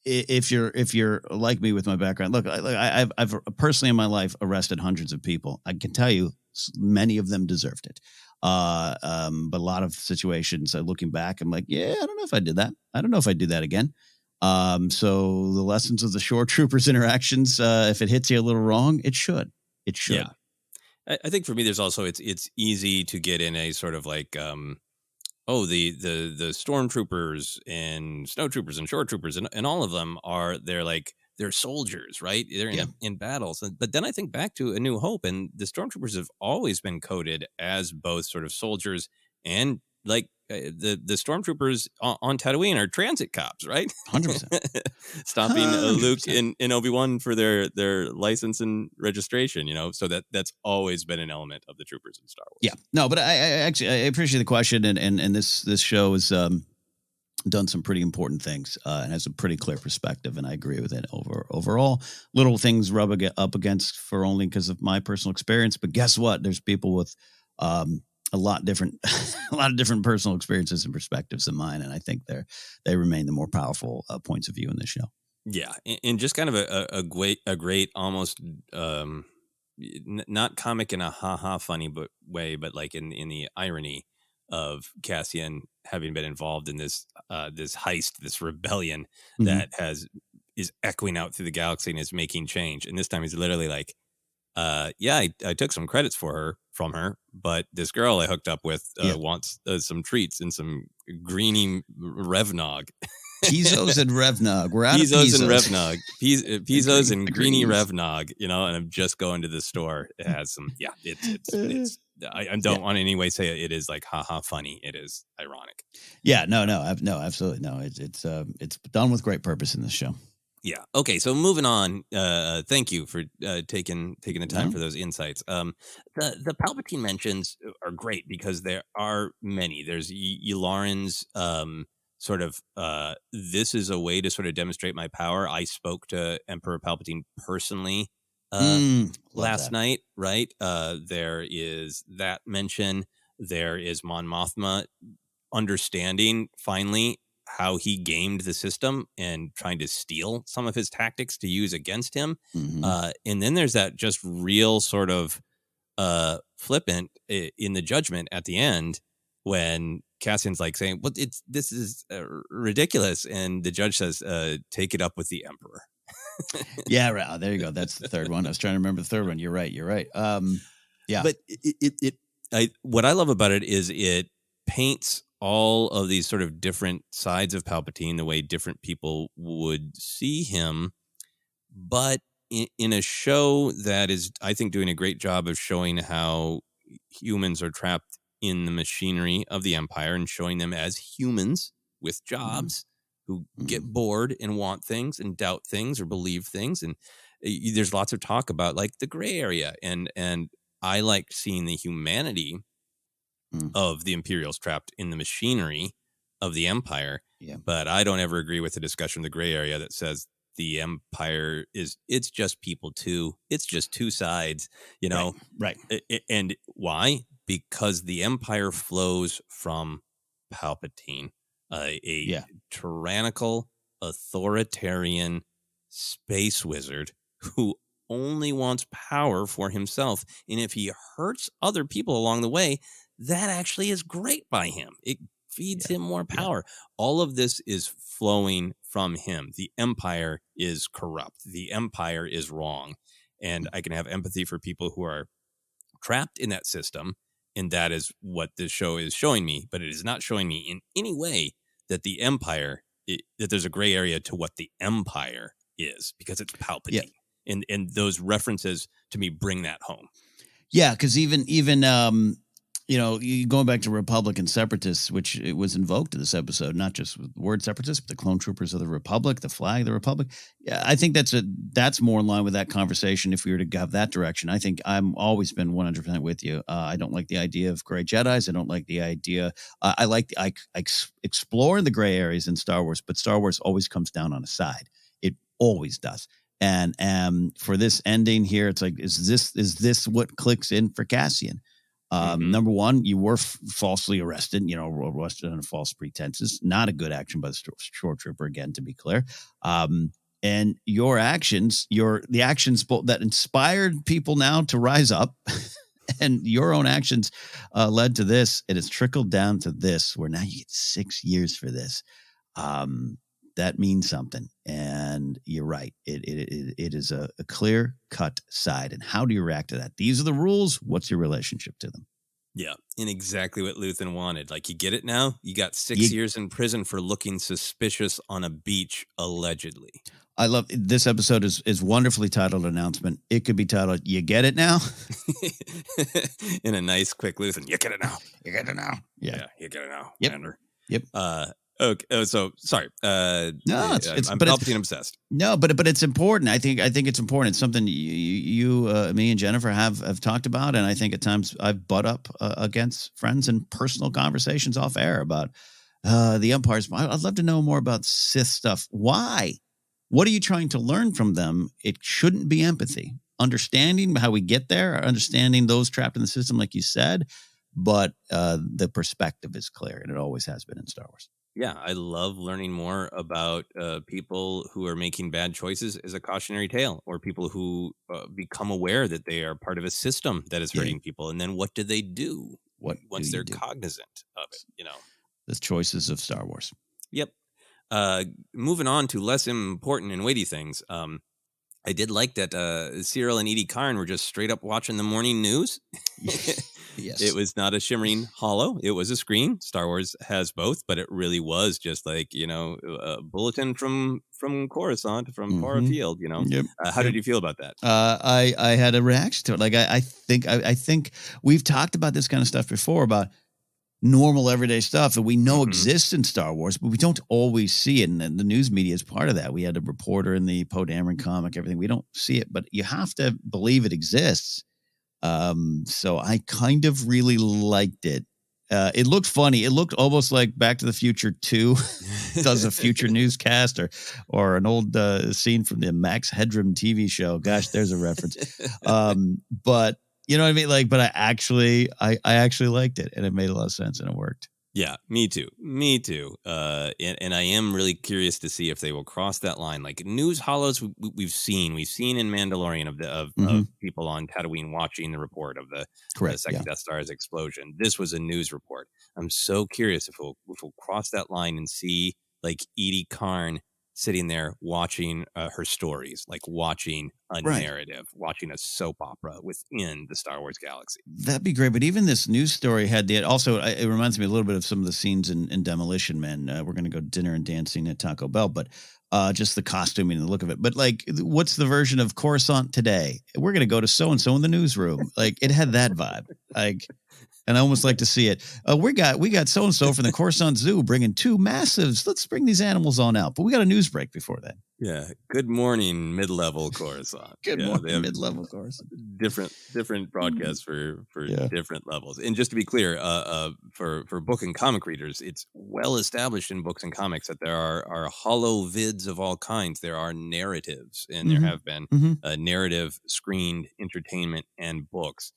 if you're like me with my background, look, I've personally in my life arrested hundreds of people. I can tell you many of them deserved it. But a lot of situations, looking back, I'm like, I don't know if I did that. I don't know if I do that again. So the lessons of the shore troopers interactions, if it hits you a little wrong, it should. Yeah. I think for me, there's also, it's easy to get in a sort of like, the stormtroopers and snow troopers and shore troopers and all of them they're soldiers, right? They're in battles. But then I think back to A New Hope, and the stormtroopers have always been coded as both sort of soldiers and like the stormtroopers on Tatooine are transit cops, right? 100%. Stopping Luke and Obi-Wan for their license and registration, so that's always been an element of the troopers in Star Wars. Yeah, no, but I actually appreciate the question, and this show has done some pretty important things and has a pretty clear perspective, and I agree with it overall. Little things rub up against for only because of my personal experience, but guess what? There's people with a lot of different personal experiences and perspectives than mine, and I think they remain the more powerful points of view in this show. Yeah, and just kind of a great almost not comic in a ha funny way, but like in the irony of Cassian having been involved in this heist, this rebellion that is echoing out through the galaxy and is making change. And this time he's literally like, I took some credits from her, but this girl I hooked up with wants some treats and some greeny Revnog. Pizos and Revnog. We're out Pizos of and Revnog. Pizos and greeny Revnog. And I'm just going to the store. It has some. Yeah, it's. I don't want to in any way say it is like haha funny. It is ironic. Yeah, no, absolutely no. It's done with great purpose in this show. Yeah. Okay. So moving on. Thank you for taking the time for those insights. The Palpatine mentions are great because there are many. There's Yularen's sort of this is a way to sort of demonstrate my power. I spoke to Emperor Palpatine personally last night. Right. There is that mention. There is Mon Mothma understanding finally how he gamed the system and trying to steal some of his tactics to use against him. And then there's that just real sort of flippant in the judgment at the end when Cassian's like saying, well, this is ridiculous. And the judge says, take it up with the Emperor. Yeah, right. Oh, there you go. That's the third one. I was trying to remember the third one. You're right. Yeah. But what I love about it is it paints all of these sort of different sides of Palpatine, the way different people would see him, but in a show that is, I think, doing a great job of showing how humans are trapped in the machinery of the Empire and showing them as humans with jobs who get bored and want things and doubt things or believe things. And there's lots of talk about like the gray area. And I like seeing the humanity of the Imperials trapped in the machinery of the Empire. Yeah. But I don't ever agree with the discussion of the gray area that says the Empire it's just people too. It's just two sides, you know? Right. And why? Because the Empire flows from Palpatine, a tyrannical, authoritarian space wizard who only wants power for himself. And if he hurts other people along the way, that actually is great by him. It feeds him more power. All of this is flowing from him. The Empire is corrupt. The Empire is wrong. And I can have empathy for people who are trapped in that system. And that is what this show is showing me. But it is not showing me in any way that the Empire, that there's a gray area to what the Empire is, because it's Palpatine. Yeah. And those references to me bring that home. Yeah, because even going back to Republican separatists, which it was invoked in this episode, not just with the word separatists, but the clone troopers of the Republic, the flag of the Republic. Yeah, I think that's more in line with that conversation. If we were to have that direction, I think I'm always been 100% with you. I don't like the idea of gray Jedis. I don't like the idea. I explore the gray areas in Star Wars, but Star Wars always comes down on a side. It always does. And for this ending here, it's like, is this what clicks in for Cassian? Number one, you were falsely arrested, arrested on false pretenses. Not a good action by the short trooper, again, to be clear. And your actions, the actions that inspired people now to rise up, and your own actions led to this, and it's trickled down to this, where now you get 6 years for this. That means something. And you're right. It is a clear-cut side. And how do you react to that? These are the rules. What's your relationship to them? Yeah, and exactly what Luthen wanted. Like, you get it now? You got 6 years in prison for looking suspicious on a beach, allegedly. I love this episode is wonderfully titled Announcement. It could be titled, You Get It Now? In a nice, quick Luthen. You get it now. You get it now. Yeah, you get it now. Yep. Andor. Yep. Okay. Oh, so sorry. No, I'm Palpatine obsessed. No, but it's important. I think it's important. It's something you me and Jennifer have talked about, and I think at times I've butt up against friends in personal conversations off air about the Empires. I'd love to know more about Sith stuff. Why? What are you trying to learn from them? It shouldn't be empathy, understanding how we get there, understanding those trapped in the system, like you said. But the perspective is clear, and it always has been in Star Wars. Yeah, I love learning more about people who are making bad choices as a cautionary tale, or people who become aware that they are part of a system that is hurting people. And then what do they do once they're cognizant of it? The choices of Star Wars. Yep. Moving on to less important and weighty things. I did like that Cyril and Edie Karn were just straight up watching the morning news. Yes. It was not a shimmering hollow. It was a screen. Star Wars has both, but it really was just like, a bulletin from Coruscant, from far afield, Yep. How did you feel about that? I had a reaction to it. Like, I think we've talked about this kind of stuff before, about normal everyday stuff that we know exists in Star Wars, but we don't always see it. And the news media is part of that. We had a reporter in the Poe Dameron comic, everything. We don't see it, but you have to believe it exists. So I kind of really liked it. It looked funny. It looked almost like Back to the Future 2 does a future newscast, or an old scene from the Max Headroom TV show. Gosh, there's a reference. But you know what I mean? Like, but I actually liked it, and it made a lot of sense, and it worked. Yeah, me too. Me too. And I am really curious to see if they will cross that line. Like news hollows, we've seen in Mandalorian of people on Tatooine watching the report of the Correct. second Death Star's explosion. This was a news report. I'm so curious if we'll cross that line and see like Edie Karn sitting there watching her stories, like watching a narrative, watching a soap opera within the Star Wars galaxy. That'd be great. But even this news story had the also. It reminds me a little bit of some of the scenes in Demolition Man. We're going to go dinner and dancing at Taco Bell, but just the costuming and the look of it. But like, what's the version of Coruscant today? We're going to go to so and so in the newsroom. Like, it had that vibe. Like. And I almost like to see it. We got so and so from the Coruscant Zoo bringing 2 massives. Let's bring these animals on out. But we got a news break before that. Yeah. Good morning, mid-level Coruscant. Good morning, mid-level Coruscant. Different broadcasts for different levels. And just to be clear, for book and comic readers, it's well established in books and comics that there are hollow vids of all kinds. There are narratives, and there have been narrative, screened entertainment, and books.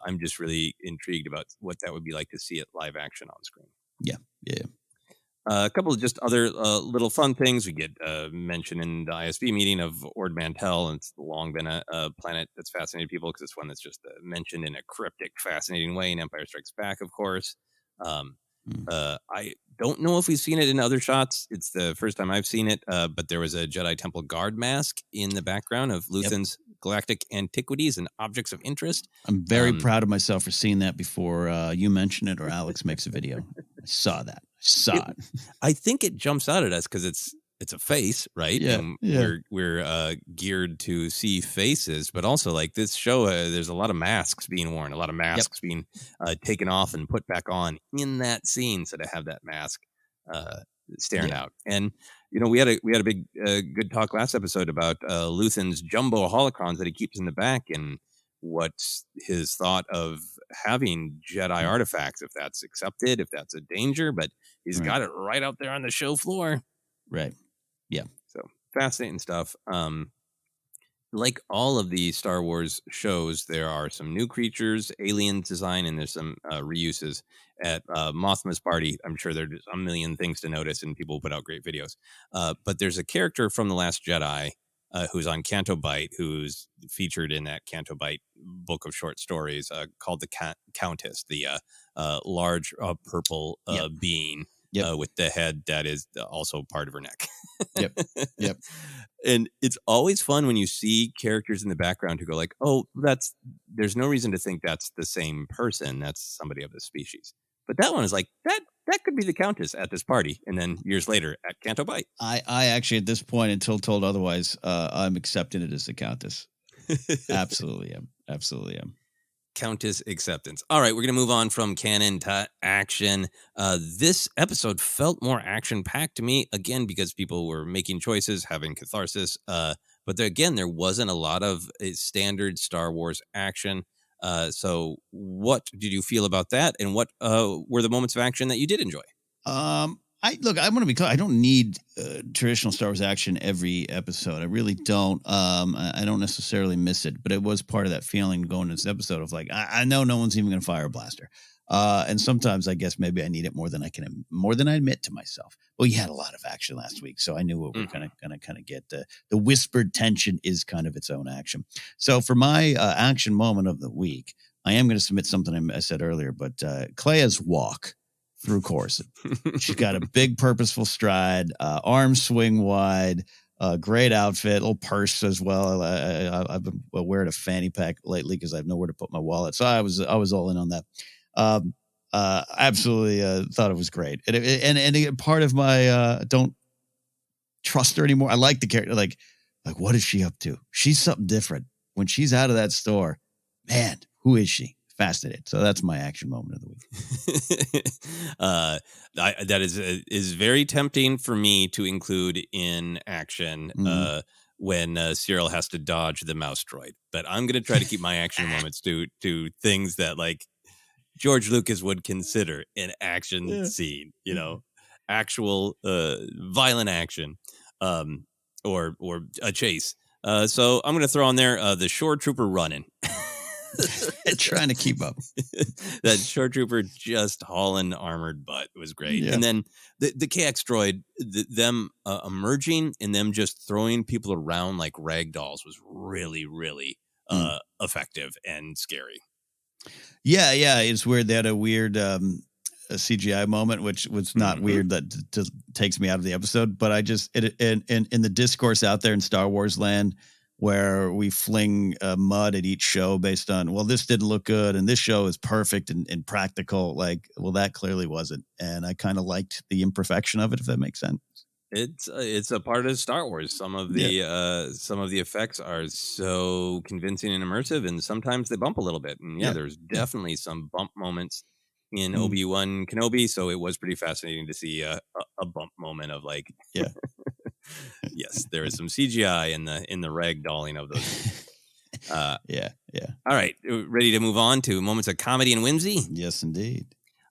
I'm just really intrigued about what that would be like to see it live action on screen. Yeah. A couple of just other little fun things. We get mentioned in the ISB meeting of Ord Mantell, and it's long been a planet that's fascinated people because it's one that's just mentioned in a cryptic, fascinating way in Empire Strikes Back, of course. I don't know if we've seen it in other shots. It's the first time I've seen it, but there was a Jedi Temple Guard mask in the background of Luthen's galactic antiquities and objects of interest. I'm very proud of myself for seeing that before you mention it or Alex makes a video. I saw that. I think it jumps out at us because it's a face, right? Yeah, and we're geared to see faces, but also like this show, there's a lot of masks being worn, a lot of masks being taken off and put back on in that scene. So to have that mask staring out, and we had a big good talk last episode about Luthen's jumbo holocrons that he keeps in the back, and what's his thought of having Jedi artifacts, if that's accepted, if that's a danger, but he's got it right out there on the show floor. Right. Yeah. So fascinating stuff. Like all of the Star Wars shows, there are some new creatures, alien design, and there's some reuses. At Mothma's party, I'm sure there's a million things to notice, and people put out great videos. But there's a character from The Last Jedi who's on Canto Bight, who's featured in that Canto Bight book of short stories called the Countess, the large purple being. With the head that is also part of her neck. Yep. And it's always fun when you see characters in the background who go like, oh, there's no reason to think that's the same person. That's somebody of the species. But that one is like, that could be the Countess at this party. And then years later at Canto Bight. I actually, at this point, until told otherwise, I'm accepting it as the Countess. Absolutely am. Countess acceptance. All right, we're going to move on from canon to action. This episode felt more action-packed to me, again, because people were making choices, having catharsis. But there wasn't a lot of standard Star Wars action. So what did you feel about that? And what were the moments of action that you did enjoy? I'm going to be clear. I don't need traditional Star Wars action every episode. I really don't. I don't necessarily miss it, but it was part of that feeling going into this episode of like, I know no one's even going to fire a blaster. And sometimes I guess maybe I need it more than I admit to myself. Well, you had a lot of action last week, so I knew what we're going to get. The whispered tension is kind of its own action. So for my action moment of the week, I am going to submit something I said earlier, but Clea's walk through Coruscant. She's got a big purposeful stride, arms swing wide, great outfit, little purse as well. I've been wearing a fanny pack lately because I have nowhere to put my wallet. So I was all in on that. Absolutely thought it was great. And part of my don't trust her anymore. I like the character. Like what is she up to? She's something different. When she's out of that store, man, who is she? Fascinated. So that's my action moment of the week. That is very tempting for me to include in action when Cyril has to dodge the mouse droid. But I'm going to try to keep my action moments to things that like George Lucas would consider an action scene, actual violent action or a chase. So I'm going to throw on there the shore trooper running. Trying to keep up. That short trooper just hauling armored butt was great. Yeah. And then the KX droid, them emerging and them just throwing people around like rag dolls was really, really effective and scary. Yeah. It's weird. They had a weird a CGI moment, which was not weird. That takes me out of the episode. But I just in the discourse out there in Star Wars land, where we fling mud at each show based on, well, this didn't look good and this show is perfect and practical. Like, well, that clearly wasn't. And I kind of liked the imperfection of it, if that makes sense. It's a part of Star Wars. Some of the effects are so convincing and immersive, and sometimes they bump a little bit. And there's definitely some bump moments in Obi-Wan Kenobi. So it was pretty fascinating to see a bump moment of like, yes, there is some CGI in the ragdolling of those. Yeah. All right, ready to move on to moments of comedy and whimsy? Yes, indeed.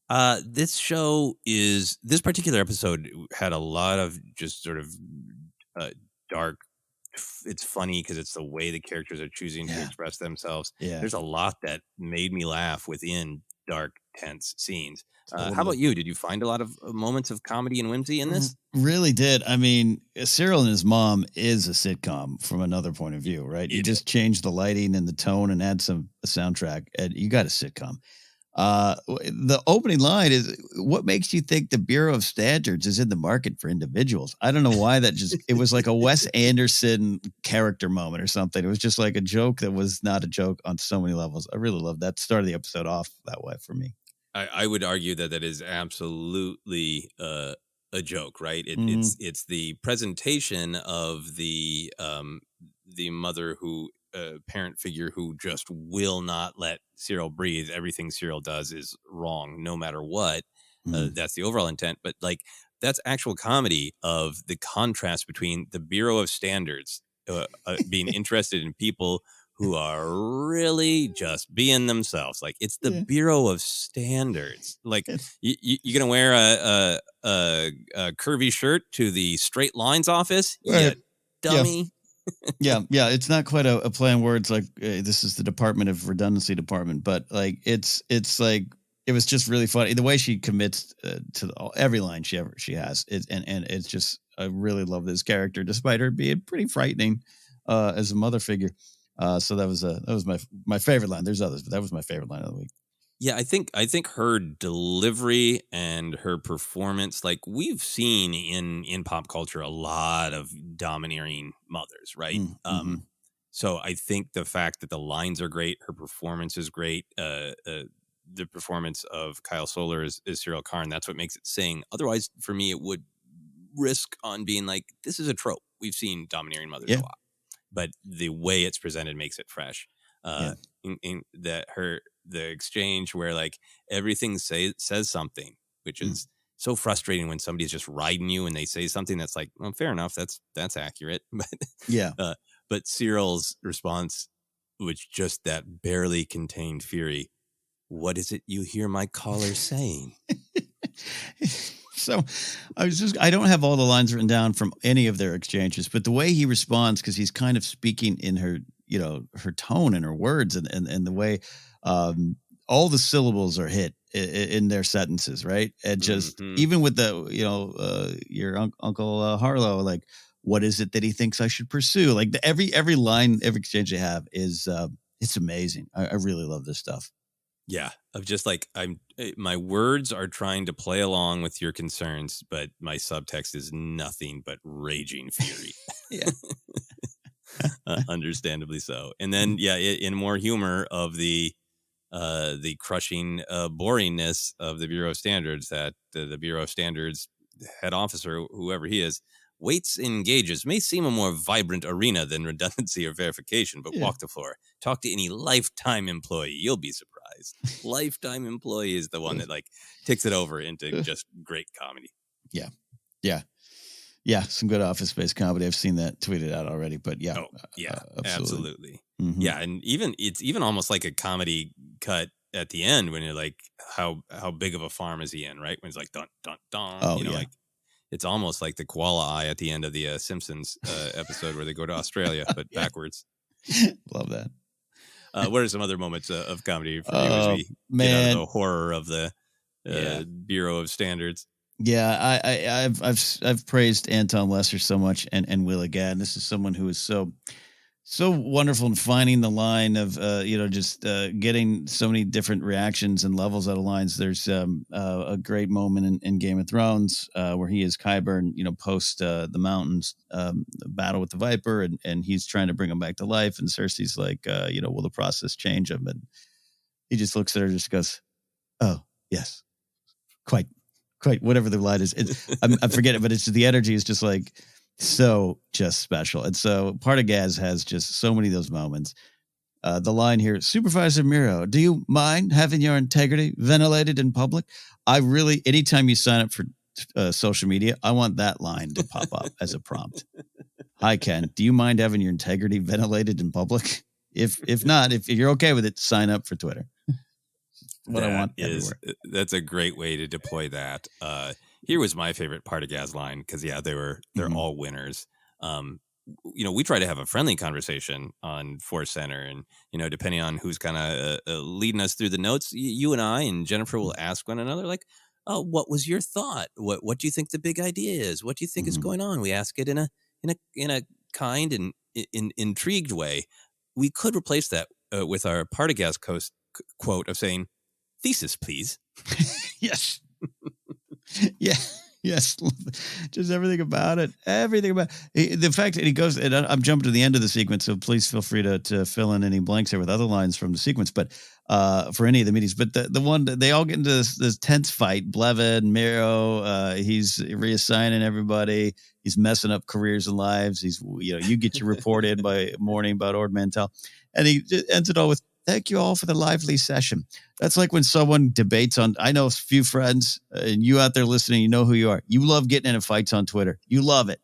This particular episode had a lot of just sort of dark. It's funny because it's the way the characters are choosing to express themselves. Yeah. There's a lot that made me laugh within dark, tense scenes. How about you? Did you find a lot of moments of comedy and whimsy in this? Really did. I mean, Cyril and his mom is a sitcom from another point of view, right? You just change the lighting and the tone and add a soundtrack, and you got a sitcom. The opening line is, what makes you think the Bureau of Standards is in the market for individuals? I don't know why it was like a Wes Anderson character moment or something. It was just like a joke that was not a joke on so many levels. I really loved that. Started the episode off that way for me. I would argue that is absolutely a joke, right? It's the presentation of the mother who parent figure who just will not let Cyril breathe. Everything Cyril does is wrong, no matter what. That's the overall intent. But like, that's actual comedy of the contrast between the Bureau of Standards being interested in people who are really just being themselves. Like, it's the Bureau of Standards. Like, you're gonna wear a curvy shirt to the straight lines office, you dummy. Yeah. It's not quite a play on words. Like, this is the Department of Redundancy Department, but like it's like, it was just really funny the way she commits to every line she has. And it's just, I really love this character, despite her being pretty frightening as a mother figure. So that was my favorite line. There's others, but that was my favorite line of the week. Yeah, I think her delivery and her performance, like we've seen in pop culture, a lot of domineering mothers, right? So I think the fact that the lines are great, her performance is great. The performance of Kyle Soller is Cyril Karn. That's what makes it sing. Otherwise, for me, it would risk on being like, this is a trope. We've seen domineering mothers a lot, but the way it's presented makes it fresh. In that the exchange where like everything says something, which is so frustrating when somebody's just riding you and they say something that's like, well, fair enough, that's accurate, but but Cyril's response was just that barely contained fury. What is it you hear my caller saying? So I don't have all the lines written down from any of their exchanges, but the way he responds, because he's kind of speaking in her, her tone and her words and the way all the syllables are hit in their sentences, right? And just even with the, your Uncle Harlow, like, what is it that he thinks I should pursue? Like every line, every exchange they have is, it's amazing. I really love this stuff. Yeah, of just like, my words are trying to play along with your concerns, but my subtext is nothing but raging fury. Understandably so. And then, in more humor of the crushing boringness of the Bureau of Standards, that the Bureau of Standards head officer, whoever he is, waits and engages. May seem a more vibrant arena than redundancy or verification, but walk the floor. Talk to any lifetime employee. You'll be surprised. Lifetime employee is the one that like takes it over into just great comedy. Yeah, some good Office Space comedy. I've seen that tweeted out already, but absolutely. Yeah, and it's even almost like a comedy cut at the end when you're like, how big of a farm is he in, right? When it's like dun dun dun, like it's almost like the koala eye at the end of the Simpsons episode where they go to Australia, but backwards. Love that. What are some other moments of comedy for you as we get out of the horror of the Bureau of Standards? Yeah, I've praised Anton Lesser so much, and will again. This is someone who is so wonderful in finding the line of just getting so many different reactions and levels out of lines. There's a great moment in Game of Thrones where he is Qyburn, post the mountains battle with the Viper, and he's trying to bring him back to life, and Cersei's like, will the process change him? And he just looks at her and just goes, oh yes, quite whatever the line is. I forget it, but it's the energy is just like so just special. And so Partagaz has just so many of those moments. The line here, Supervisor Miro, do you mind having your integrity ventilated in public? I really, anytime you sign up for social media, I want that line to pop up as a prompt. Hi, Ken. Do you mind having your integrity ventilated in public? If not, if you're okay with it, sign up for Twitter. What I want everywhere. That's a great way to deploy that. Here was my favorite Partagaz line because they're all winners. We try to have a friendly conversation on Force Center, and depending on who's kind of leading us through the notes, you and I and Jennifer will ask one another like, "Oh, what was your thought? What do you think the big idea is? What do you think is going on?" We ask it in a kind and intrigued way. We could replace that with our Partagaz quote of saying, "Thesis, please." Yes. Yeah. Yes. Just everything about it. The fact that he goes, and I'm jumping to the end of the sequence, so please feel free to fill in any blanks here with other lines from the sequence, but for any of the meetings. But the one that they all get into this tense fight, Blevin, Miro, he's reassigning everybody. He's messing up careers and lives. You get your report in by morning about Ord Mantell. And he ends it all with, thank you all for the lively session. That's like when someone debates I know a few friends, and you out there listening, you know who you are. You love getting into fights on Twitter. You love it.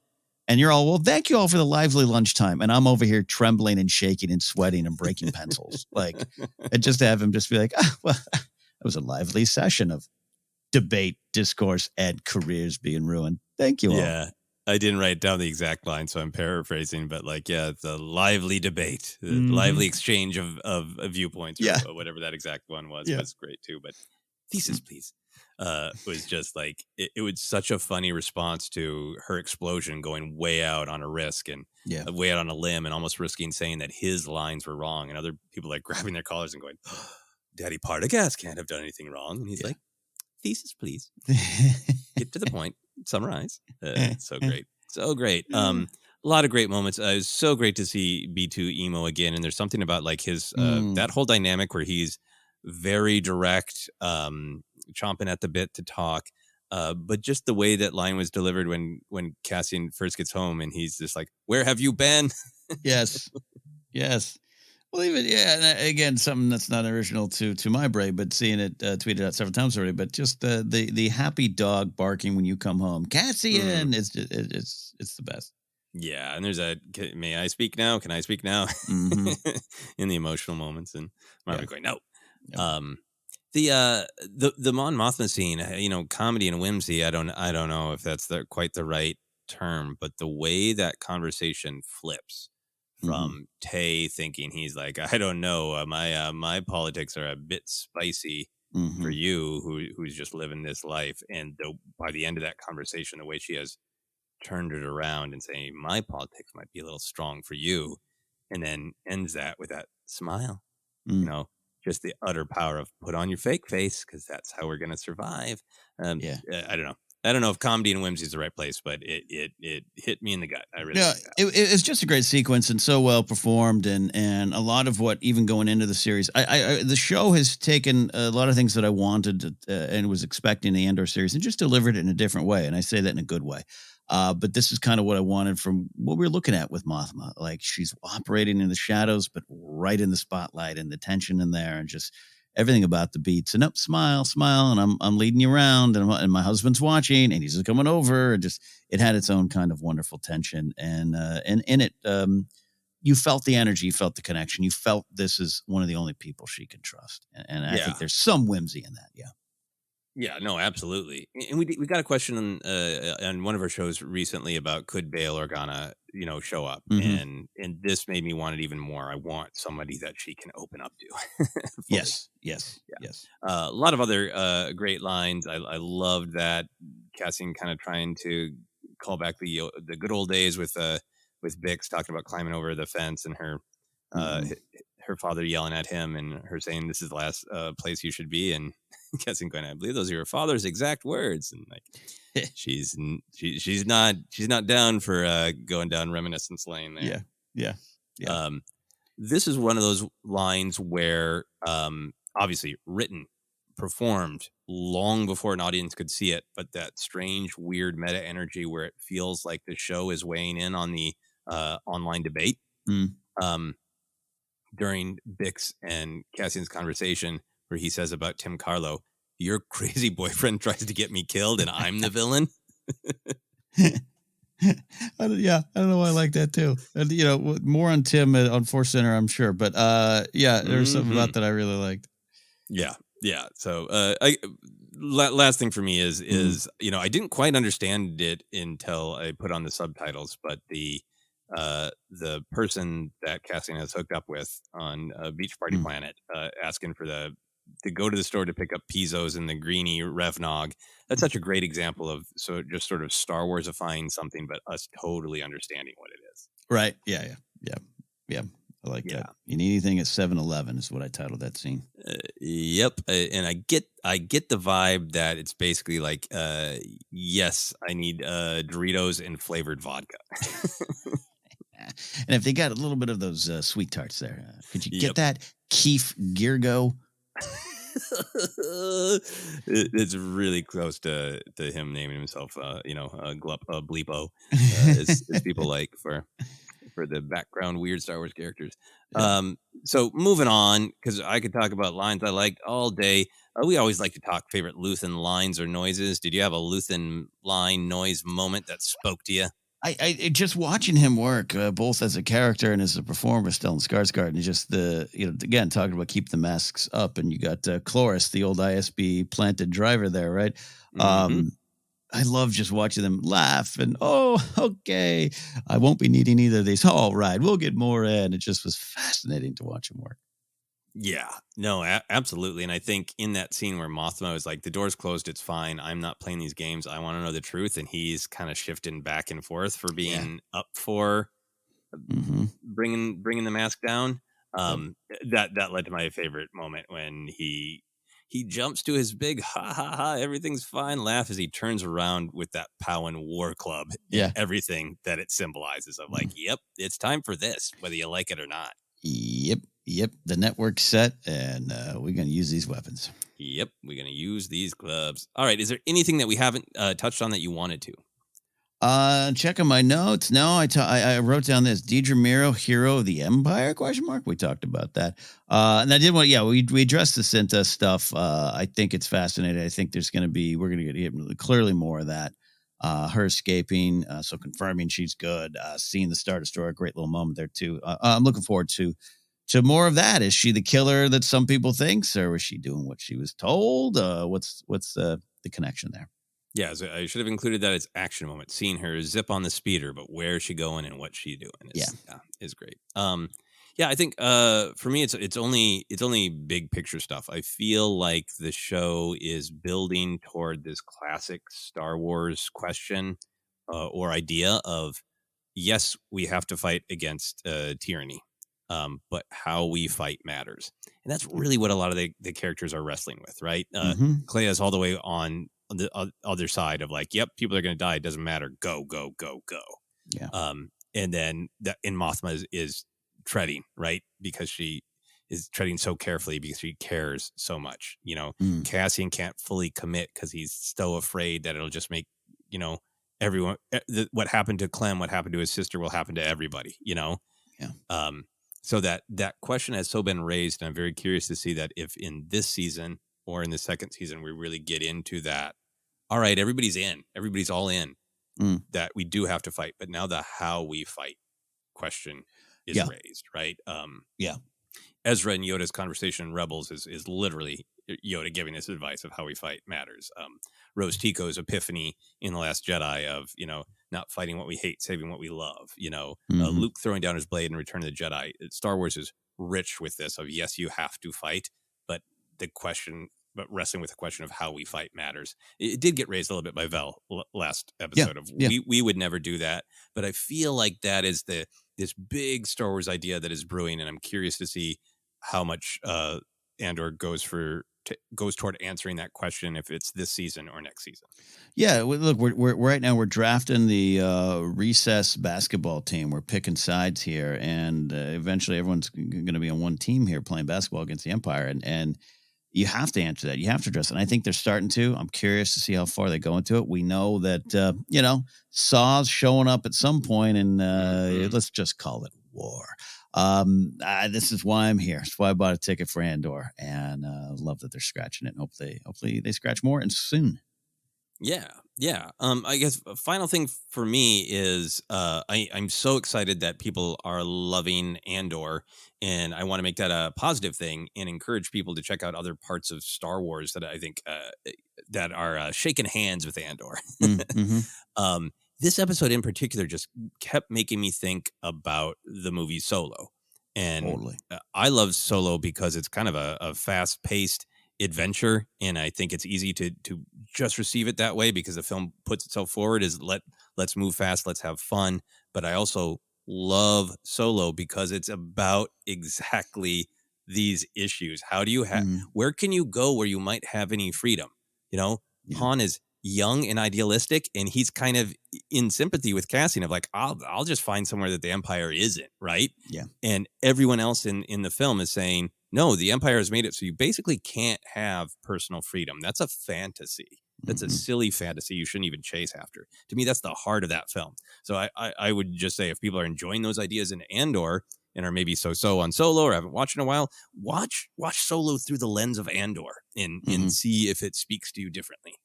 And you're all, well, thank you all for the lively lunchtime. And I'm over here trembling and shaking and sweating and breaking pencils. And just to have him just be like, well, that was a lively session of debate, discourse, and careers being ruined. Thank you all. Yeah. I didn't write down the exact line, so I'm paraphrasing, but it's a lively debate, lively exchange of viewpoints, or whatever that exact one was. Was great too. But thesis, please, was just like, it was such a funny response to her explosion going way out on a risk and way out on a limb and almost risking saying that his lines were wrong, and other people like grabbing their collars and going, oh, Daddy Partagaz can't have done anything wrong. And he's like, thesis, please. Get to the point. Summarize. So great. A lot of great moments. It was so great to see B2 emo again, and there's something about like his that whole dynamic where he's very direct, chomping at the bit to talk, but just the way that line was delivered when Cassian first gets home and he's just like, where have you been? Yes Well, even and again, something that's not original to my brain, but seeing it tweeted out several times already. But just the happy dog barking when you come home, Cassian, it's the best. Yeah, and there's may I speak now? Can I speak now? In the emotional moments, and Marvin going no. The Mon Mothma scene, comedy and whimsy. I don't know if that's quite the right term, but the way that conversation flips. From Tay thinking he's like, I don't know, my politics are a bit spicy for you, who's just living this life. And by the end of that conversation, the way she has turned it around and saying, my politics might be a little strong for you, and then ends that with that smile, just the utter power of put on your fake face because that's how we're going to survive. I don't know. I don't know if comedy and whimsy is the right place, but it hit me in the gut. I really like that. It's just a great sequence and so well performed, and a lot of what even going into the series, the show has taken a lot of things that I wanted and was expecting the Andor series and just delivered it in a different way, and I say that in a good way. But this is kind of what I wanted from what we were looking at with Mothma. Like she's operating in the shadows, but right in the spotlight, and the tension in there, and just everything about the beats. And smile, and I'm leading you around, and my husband's watching, and he's just coming over. And just it had its own kind of wonderful tension, and in it, you felt the energy, you felt the connection, you felt this is one of the only people she can trust, and I think there's some whimsy in that. Yeah. Yeah, no, absolutely. And we got a question on one of our shows recently about could Bail Organa, show up, Mm-hmm. and this made me want it even more. I want somebody that she can open up to fully. Yes. A lot of other great lines. I loved that Cassian kind of trying to call back the good old days with Bix talking about climbing over the fence and her Mm-hmm. her father yelling at him and her saying this is the last place you should be, and Cassian going, I believe those are your father's exact words, and like she's not down for going down reminiscence lane there. Yeah. This is one of those lines where obviously written, performed long before an audience could see it, but that strange, weird meta energy where it feels like the show is weighing in on the online debate. During Bix and Cassian's conversation, where he says about Tim Carlo, your crazy boyfriend tries to get me killed and I'm the villain. I don't know why I like that too. And, more on Tim on Force Center, I'm sure. But there's something about that I really liked. Yeah. So last thing for me is I didn't quite understand it until I put on the subtitles, but the person that Cassian has hooked up with on Beach Party Planet, asking for to go to the store to pick up Pizzos and the Greenie Revnog. That's such a great example of just sort of Star Warsifying something, but us totally understanding what it is. Right. Yeah. I like that. You need anything at 7-Eleven is what I titled that scene. Yep. And I get the vibe that it's basically like, yes, I need Doritos and flavored vodka. And if they got a little bit of those sweet tarts there, could you get that Keef Girgo? It's really close to him naming himself, Bleepo, as people like for the background weird Star Wars characters. So moving on, because I could talk about lines I liked all day. We always like to talk favorite Luthen lines or noises. Did you have a Luthen line noise moment that spoke to you? I just watching him work, both as a character and as a performer, still in Skarsgård, and just again talking about keep the masks up, and you got Cloris, the old ISB planted driver there, right? I love just watching them laugh and, okay, I won't be needing either of these. All right, we'll get more in. It just was fascinating to watch him work. Yeah, no, absolutely. And I think in that scene where Mothma is like, the door's closed, it's fine. I'm not playing these games. I want to know the truth. And he's kind of shifting back and forth for being up for bringing the mask down. That led to my favorite moment when he jumps to his big ha, everything's fine laugh as he turns around with that Powan war club. Yeah. Everything that it symbolizes of like, yep, it's time for this, whether you like it or not. Yep. The network's set, and we're going to use these weapons. Yep, we're going to use these clubs. All right, is there anything that we haven't touched on that you wanted to? Checking my notes. No, I wrote down this Deidre Miro, hero of the Empire? ? We talked about that. And I did want, we addressed the Cinta stuff. I think it's fascinating. I think we're going to get clearly more of that. Her escaping, so confirming she's good. Seeing the Star Destroyer, a great little moment there too. I'm looking forward to more of that. Is she the killer that some people think, or was she doing what she was told? What's the connection there? Yeah, so I should have included that as action moment. Seeing her zip on the speeder, but where is she going and what's she doing is great. I think for me it's only big picture stuff. I feel like the show is building toward this classic Star Wars question or idea of, yes, we have to fight against tyranny, but how we fight matters. And that's really what a lot of the characters are wrestling with, right? Clea's all the way on the other side of like, yep, people are going to die. It doesn't matter. Go. Yeah. And then in Mothma is treading, right? Because she is treading so carefully because she cares so much. Cassian can't fully commit because he's so afraid that it'll just make, everyone, what happened to Clem, what happened to his sister will happen to everybody, Yeah. So that question has so been raised, and I'm very curious to see that if in this season or in the second season, we really get into that. All right, everybody's all in, that we do have to fight, but now the how we fight question is raised, right? Ezra and Yoda's conversation in Rebels is literally Yoda giving this advice of how we fight matters. Rose Tico's epiphany in The Last Jedi of, not fighting what we hate, saving what we love. Luke throwing down his blade in Return of the Jedi. Star Wars is rich with this of, yes, you have to fight, but wrestling with the question of how we fight matters. It did get raised a little bit by Vel last episode we would never do that. But I feel like that is this big Star Wars idea that is brewing, and I'm curious to see how much Andor goes toward answering that question, if it's this season or next season. Yeah, look, we're right now we're drafting the recess basketball team. We're picking sides here, and eventually everyone's going to be on one team here playing basketball against the Empire, and you have to answer that. You have to address it. And I think they're starting to. I'm curious to see how far they go into it. We know that Saw's showing up at some point, and let's just call it war. This is why I'm here. That's why I bought a ticket for Andor, and love that they're scratching it. And hopefully they scratch more and soon. Yeah. I guess a final thing for me is I'm so excited that people are loving Andor, and I want to make that a positive thing and encourage people to check out other parts of Star Wars that I think that are shaking hands with Andor. This episode in particular just kept making me think about the movie Solo. And totally. I love Solo because it's kind of a fast-paced adventure, and I think it's easy to just receive it that way because the film puts itself forward as let's move fast, let's have fun. But I also love Solo because it's about exactly these issues. How do you where can you go where you might have any freedom? Han is young and idealistic, and he's kind of in sympathy with Cassian of like, I'll just find somewhere that the Empire isn't, right? Yeah. And everyone else in the film is saying, no, the Empire has made it so you basically can't have personal freedom. That's a fantasy. That's a silly fantasy you shouldn't even chase after. To me, that's the heart of that film. So I would just say if people are enjoying those ideas in Andor and are maybe so on Solo or haven't watched in a while, watch Solo through the lens of Andor and see if it speaks to you differently.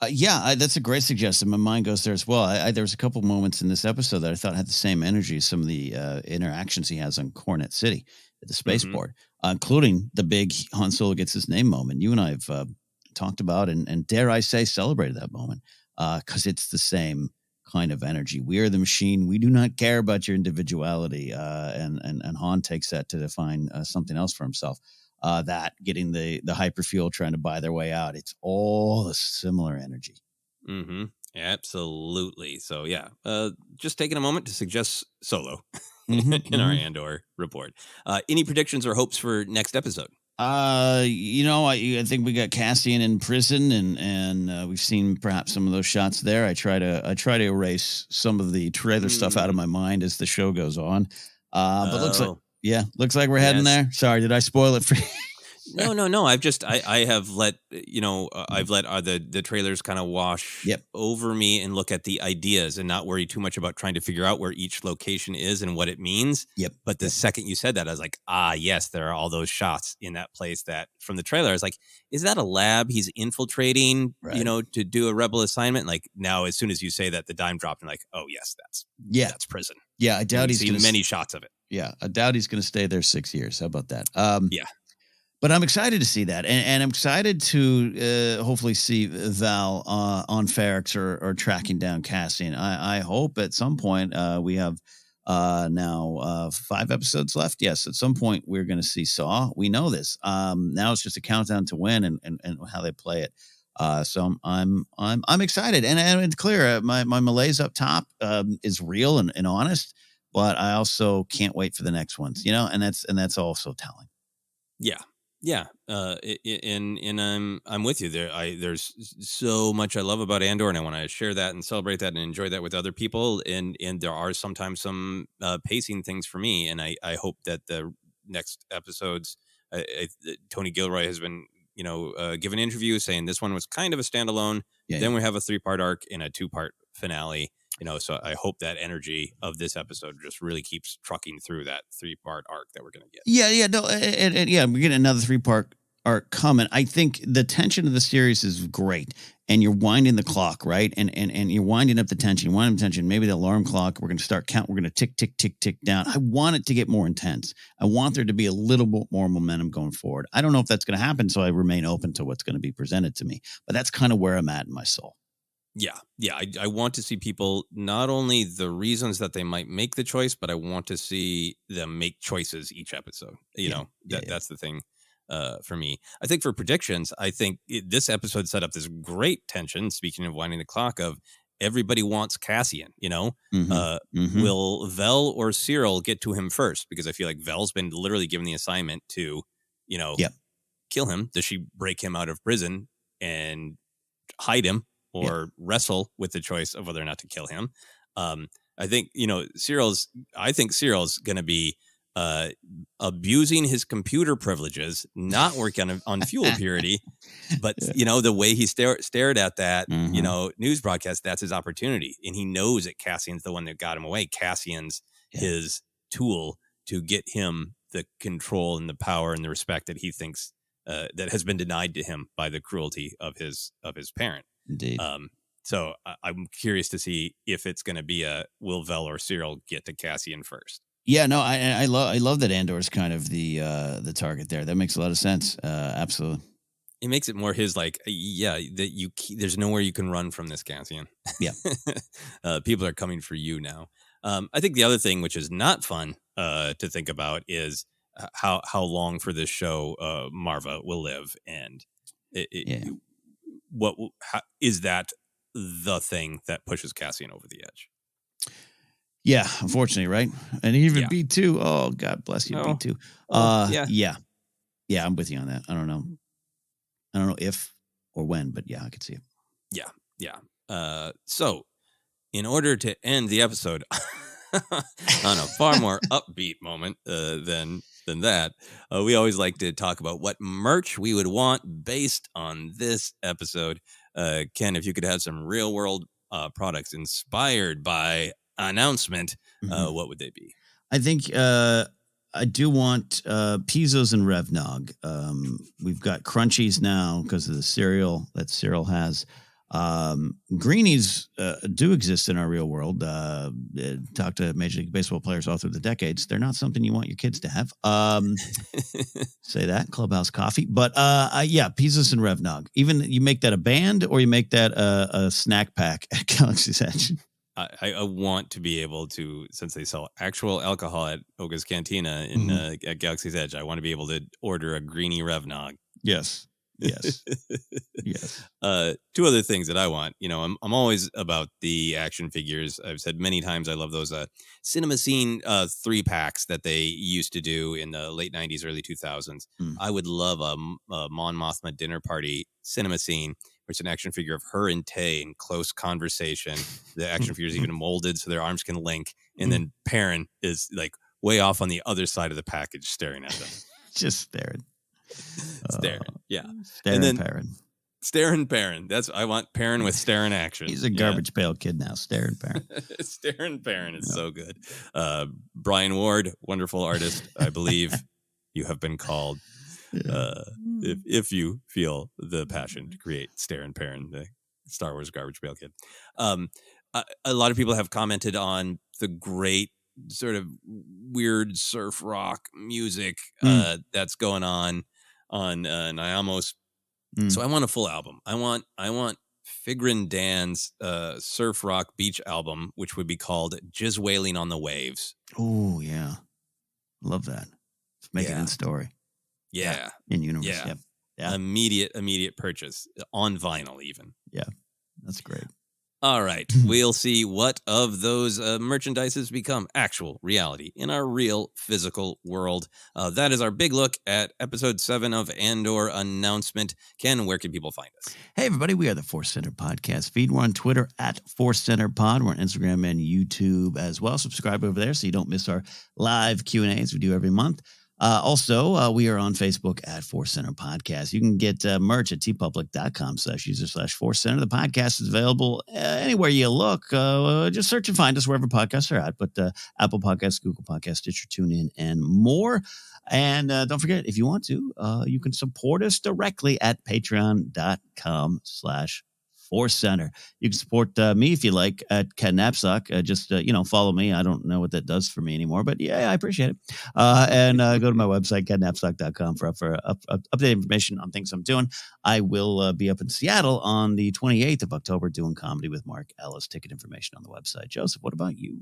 That's a great suggestion. My mind goes there as well. There was a couple moments in this episode that I thought had the same energy as some of the interactions he has on Cornet City at the spaceport, including the big Han Solo gets his name moment. You and I have talked about and dare I say celebrated that moment because it's the same kind of energy. We are the machine. We do not care about your individuality. And Han takes that to define something else for himself. That getting the hyperfuel, trying to buy their way out. It's all a similar energy. Absolutely. So just taking a moment to suggest Solo in our Andor report. Any predictions or hopes for next episode? I think we got Cassian in prison, and we've seen perhaps some of those shots there. I try to erase some of the trailer stuff out of my mind as the show goes on. But looks like we're heading there. Sorry, did I spoil it for you? No. I have let I've let the trailers kind of wash over me and look at the ideas and not worry too much about trying to figure out where each location is and what it means. But the second you said that, I was like, yes, there are all those shots in that place that from the trailer. I was like, is that a lab he's infiltrating? Right. To do a rebel assignment. Like now, as soon as you say that, the dime dropped. And like, oh yes, that's prison. Yeah, I doubt he's seen many shots of it. Yeah, I doubt he's going to stay there 6 years. How about that? But I'm excited to see that, and I'm excited to hopefully see Val on Ferrix or tracking down Cassian. I hope at some point we have now 5 episodes left. Yes, at some point we're going to see Saw. We know this. Now it's just a countdown to when and how they play it. So I'm excited, and it's clear my malaise up top is real and honest. But I also can't wait for the next ones, and that's also telling. Yeah. And I'm with you there. There's so much I love about Andor, and I want to share that and celebrate that and enjoy that with other people. And there are sometimes some pacing things for me, and I hope that the next episodes, Tony Gilroy has been give an interview saying this one was kind of a standalone. Then we have a 3-part arc and a 2-part finale. So I hope that energy of this episode just really keeps trucking through that 3-part arc that we're going to get. We're getting another 3-part are coming. I think the tension of the series is great, and you're winding the clock, right? And you're winding up the tension. Maybe the alarm clock. We're going to start count. We're going to tick, tick, tick, tick down. I want it to get more intense. I want there to be a little bit more momentum going forward. I don't know if that's going to happen, so I remain open to what's going to be presented to me. But that's kind of where I'm at in my soul. Yeah. I want to see people, not only the reasons that they might make the choice, but I want to see them make choices each episode. That's the thing for me. I think for predictions, I think this episode set up this great tension, speaking of winding the clock, of everybody wants Cassian, Will Vel or Cyril get to him first? Because I feel like Vel's been literally given the assignment to, kill him. Does she break him out of prison and hide him? Or wrestle with the choice of whether or not to kill him. I think Cyril's going to be abusing his computer privileges, not working on fuel purity, but the way he stared at that news broadcast, that's his opportunity, and he knows that Cassian's the one that got him away. Cassian's his tool to get him the control and the power and the respect that he thinks that has been denied to him by the cruelty of his parent. Indeed. So I'm curious to see if it's going to be will Vel or Cyril get to Cassian first. Yeah, no, I love that Andor's kind of the target there. That makes a lot of sense. Absolutely. It makes it more his there's nowhere you can run from this, Cassian. Yeah. People are coming for you now. I think the other thing, which is not fun to think about, is how long for this show Marva will live, and is that the thing that pushes Cassian over the edge? Yeah, unfortunately, right? And even B2. Oh, God bless you, B2. Yeah, I'm with you on that. I don't know if or when, but yeah, I could see it. Yeah. So, in order to end the episode on a far more upbeat moment than that, we always like to talk about what merch we would want based on this episode. Ken, if you could have some real world products inspired by announcement, what would they be? I think I do want Pizzos and Revnog. We've got Crunchies now because of the cereal that Cyril has. Greenies do exist in our real world. Talk to Major League Baseball players all through the decades. They're not something you want your kids to have. Say that, Clubhouse Coffee. But Pizzas and Revnog. Even you make that a band or you make that a snack pack at Galaxy's Edge. I want to be able to, since they sell actual alcohol at Oga's Cantina at Galaxy's Edge, I want to be able to order a Greenie Revnog. Yes. Yes. Two other things that I want. I'm always about the action figures. I've said many times I love those Cinema Scene 3-packs that they used to do in the late 90s, early 2000s. I would love a Mon Mothma dinner party Cinema Scene, where it's an action figure of her and Tay in close conversation. The action figure is even molded so their arms can link. And then Perrin is like way off on the other side of the package staring at them. Just staring. Staring, yeah. Staring Perrin. Staring Perrin. I want Perrin with staring action. He's a garbage pail kid now. Staring Perrin. Staring Perrin is so good. Brian Ward, wonderful artist. I believe you have been called. If you feel the passion to create Staring Perrin, the Star Wars garbage pail kid. A lot of people have commented on the great sort of weird surf rock music that's going on Nyamos. So I want a full album. I want Figrin Dan's surf rock beach album, which would be called Jizz Wailing on the Waves. Oh yeah, love that. Let's make it in story. Yeah, in universe. Yeah. Immediate purchase on vinyl even. Yeah, that's great. All right, we'll see what of those merchandises become actual reality in our real physical world. That is our big look at episode 7 of Andor Announcement. Ken, where can people find us? Hey, everybody, we are the Force Center Podcast feed. We're on Twitter at Force Center Pod. We're on Instagram and YouTube as well. Subscribe over there so you don't miss our live Q&As we do every month. Also, we are on Facebook at Force Center Podcast. You can get merch at tpublic.com/user/Force Center. The podcast is available anywhere you look. Just search and find us wherever podcasts are at. But Apple Podcasts, Google Podcasts, Stitcher, TuneIn, and more. And don't forget, if you want to, you can support us directly at patreon.com/Force Center. You can support me if you like at Ken Napzok. Just follow me. I don't know what that does for me anymore, but yeah, I appreciate it. And go to my website, kennapzok.com for updated information on things I'm doing. I will be up in Seattle on the 28th of October doing comedy with Mark Ellis. Ticket information on the website. Joseph, what about you?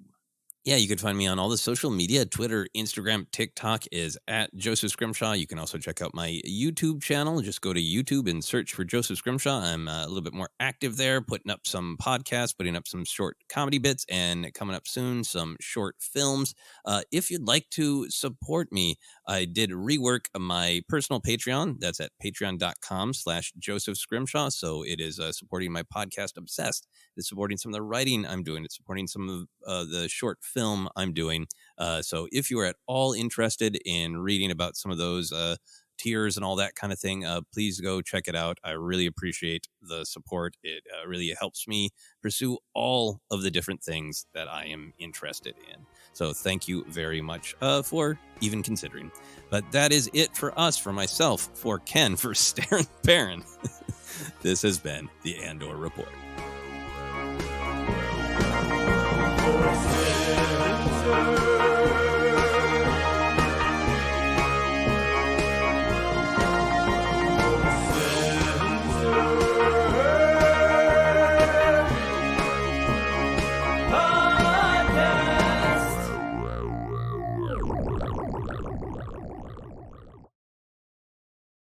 Yeah, you can find me on all the social media. Twitter, Instagram, TikTok is at Joseph Scrimshaw. You can also check out my YouTube channel. Just go to YouTube and search for Joseph Scrimshaw. I'm a little bit more active there, putting up some podcasts, putting up some short comedy bits, and coming up soon, some short films. If you'd like to support me, I did rework my personal Patreon. That's at patreon.com/Joseph Scrimshaw. So it is supporting my podcast, Obsessed. It's supporting some of the writing I'm doing. It's supporting some of the short film I'm doing. So if you are at all interested in reading about some of those tiers and all that kind of thing, please go check it out. I really appreciate the support. It really helps me pursue all of the different things that I am interested in. So thank you very much for even considering. But that is it for us, for myself, for Ken, for Starin Baron. This has been the Andor Report. Force Center.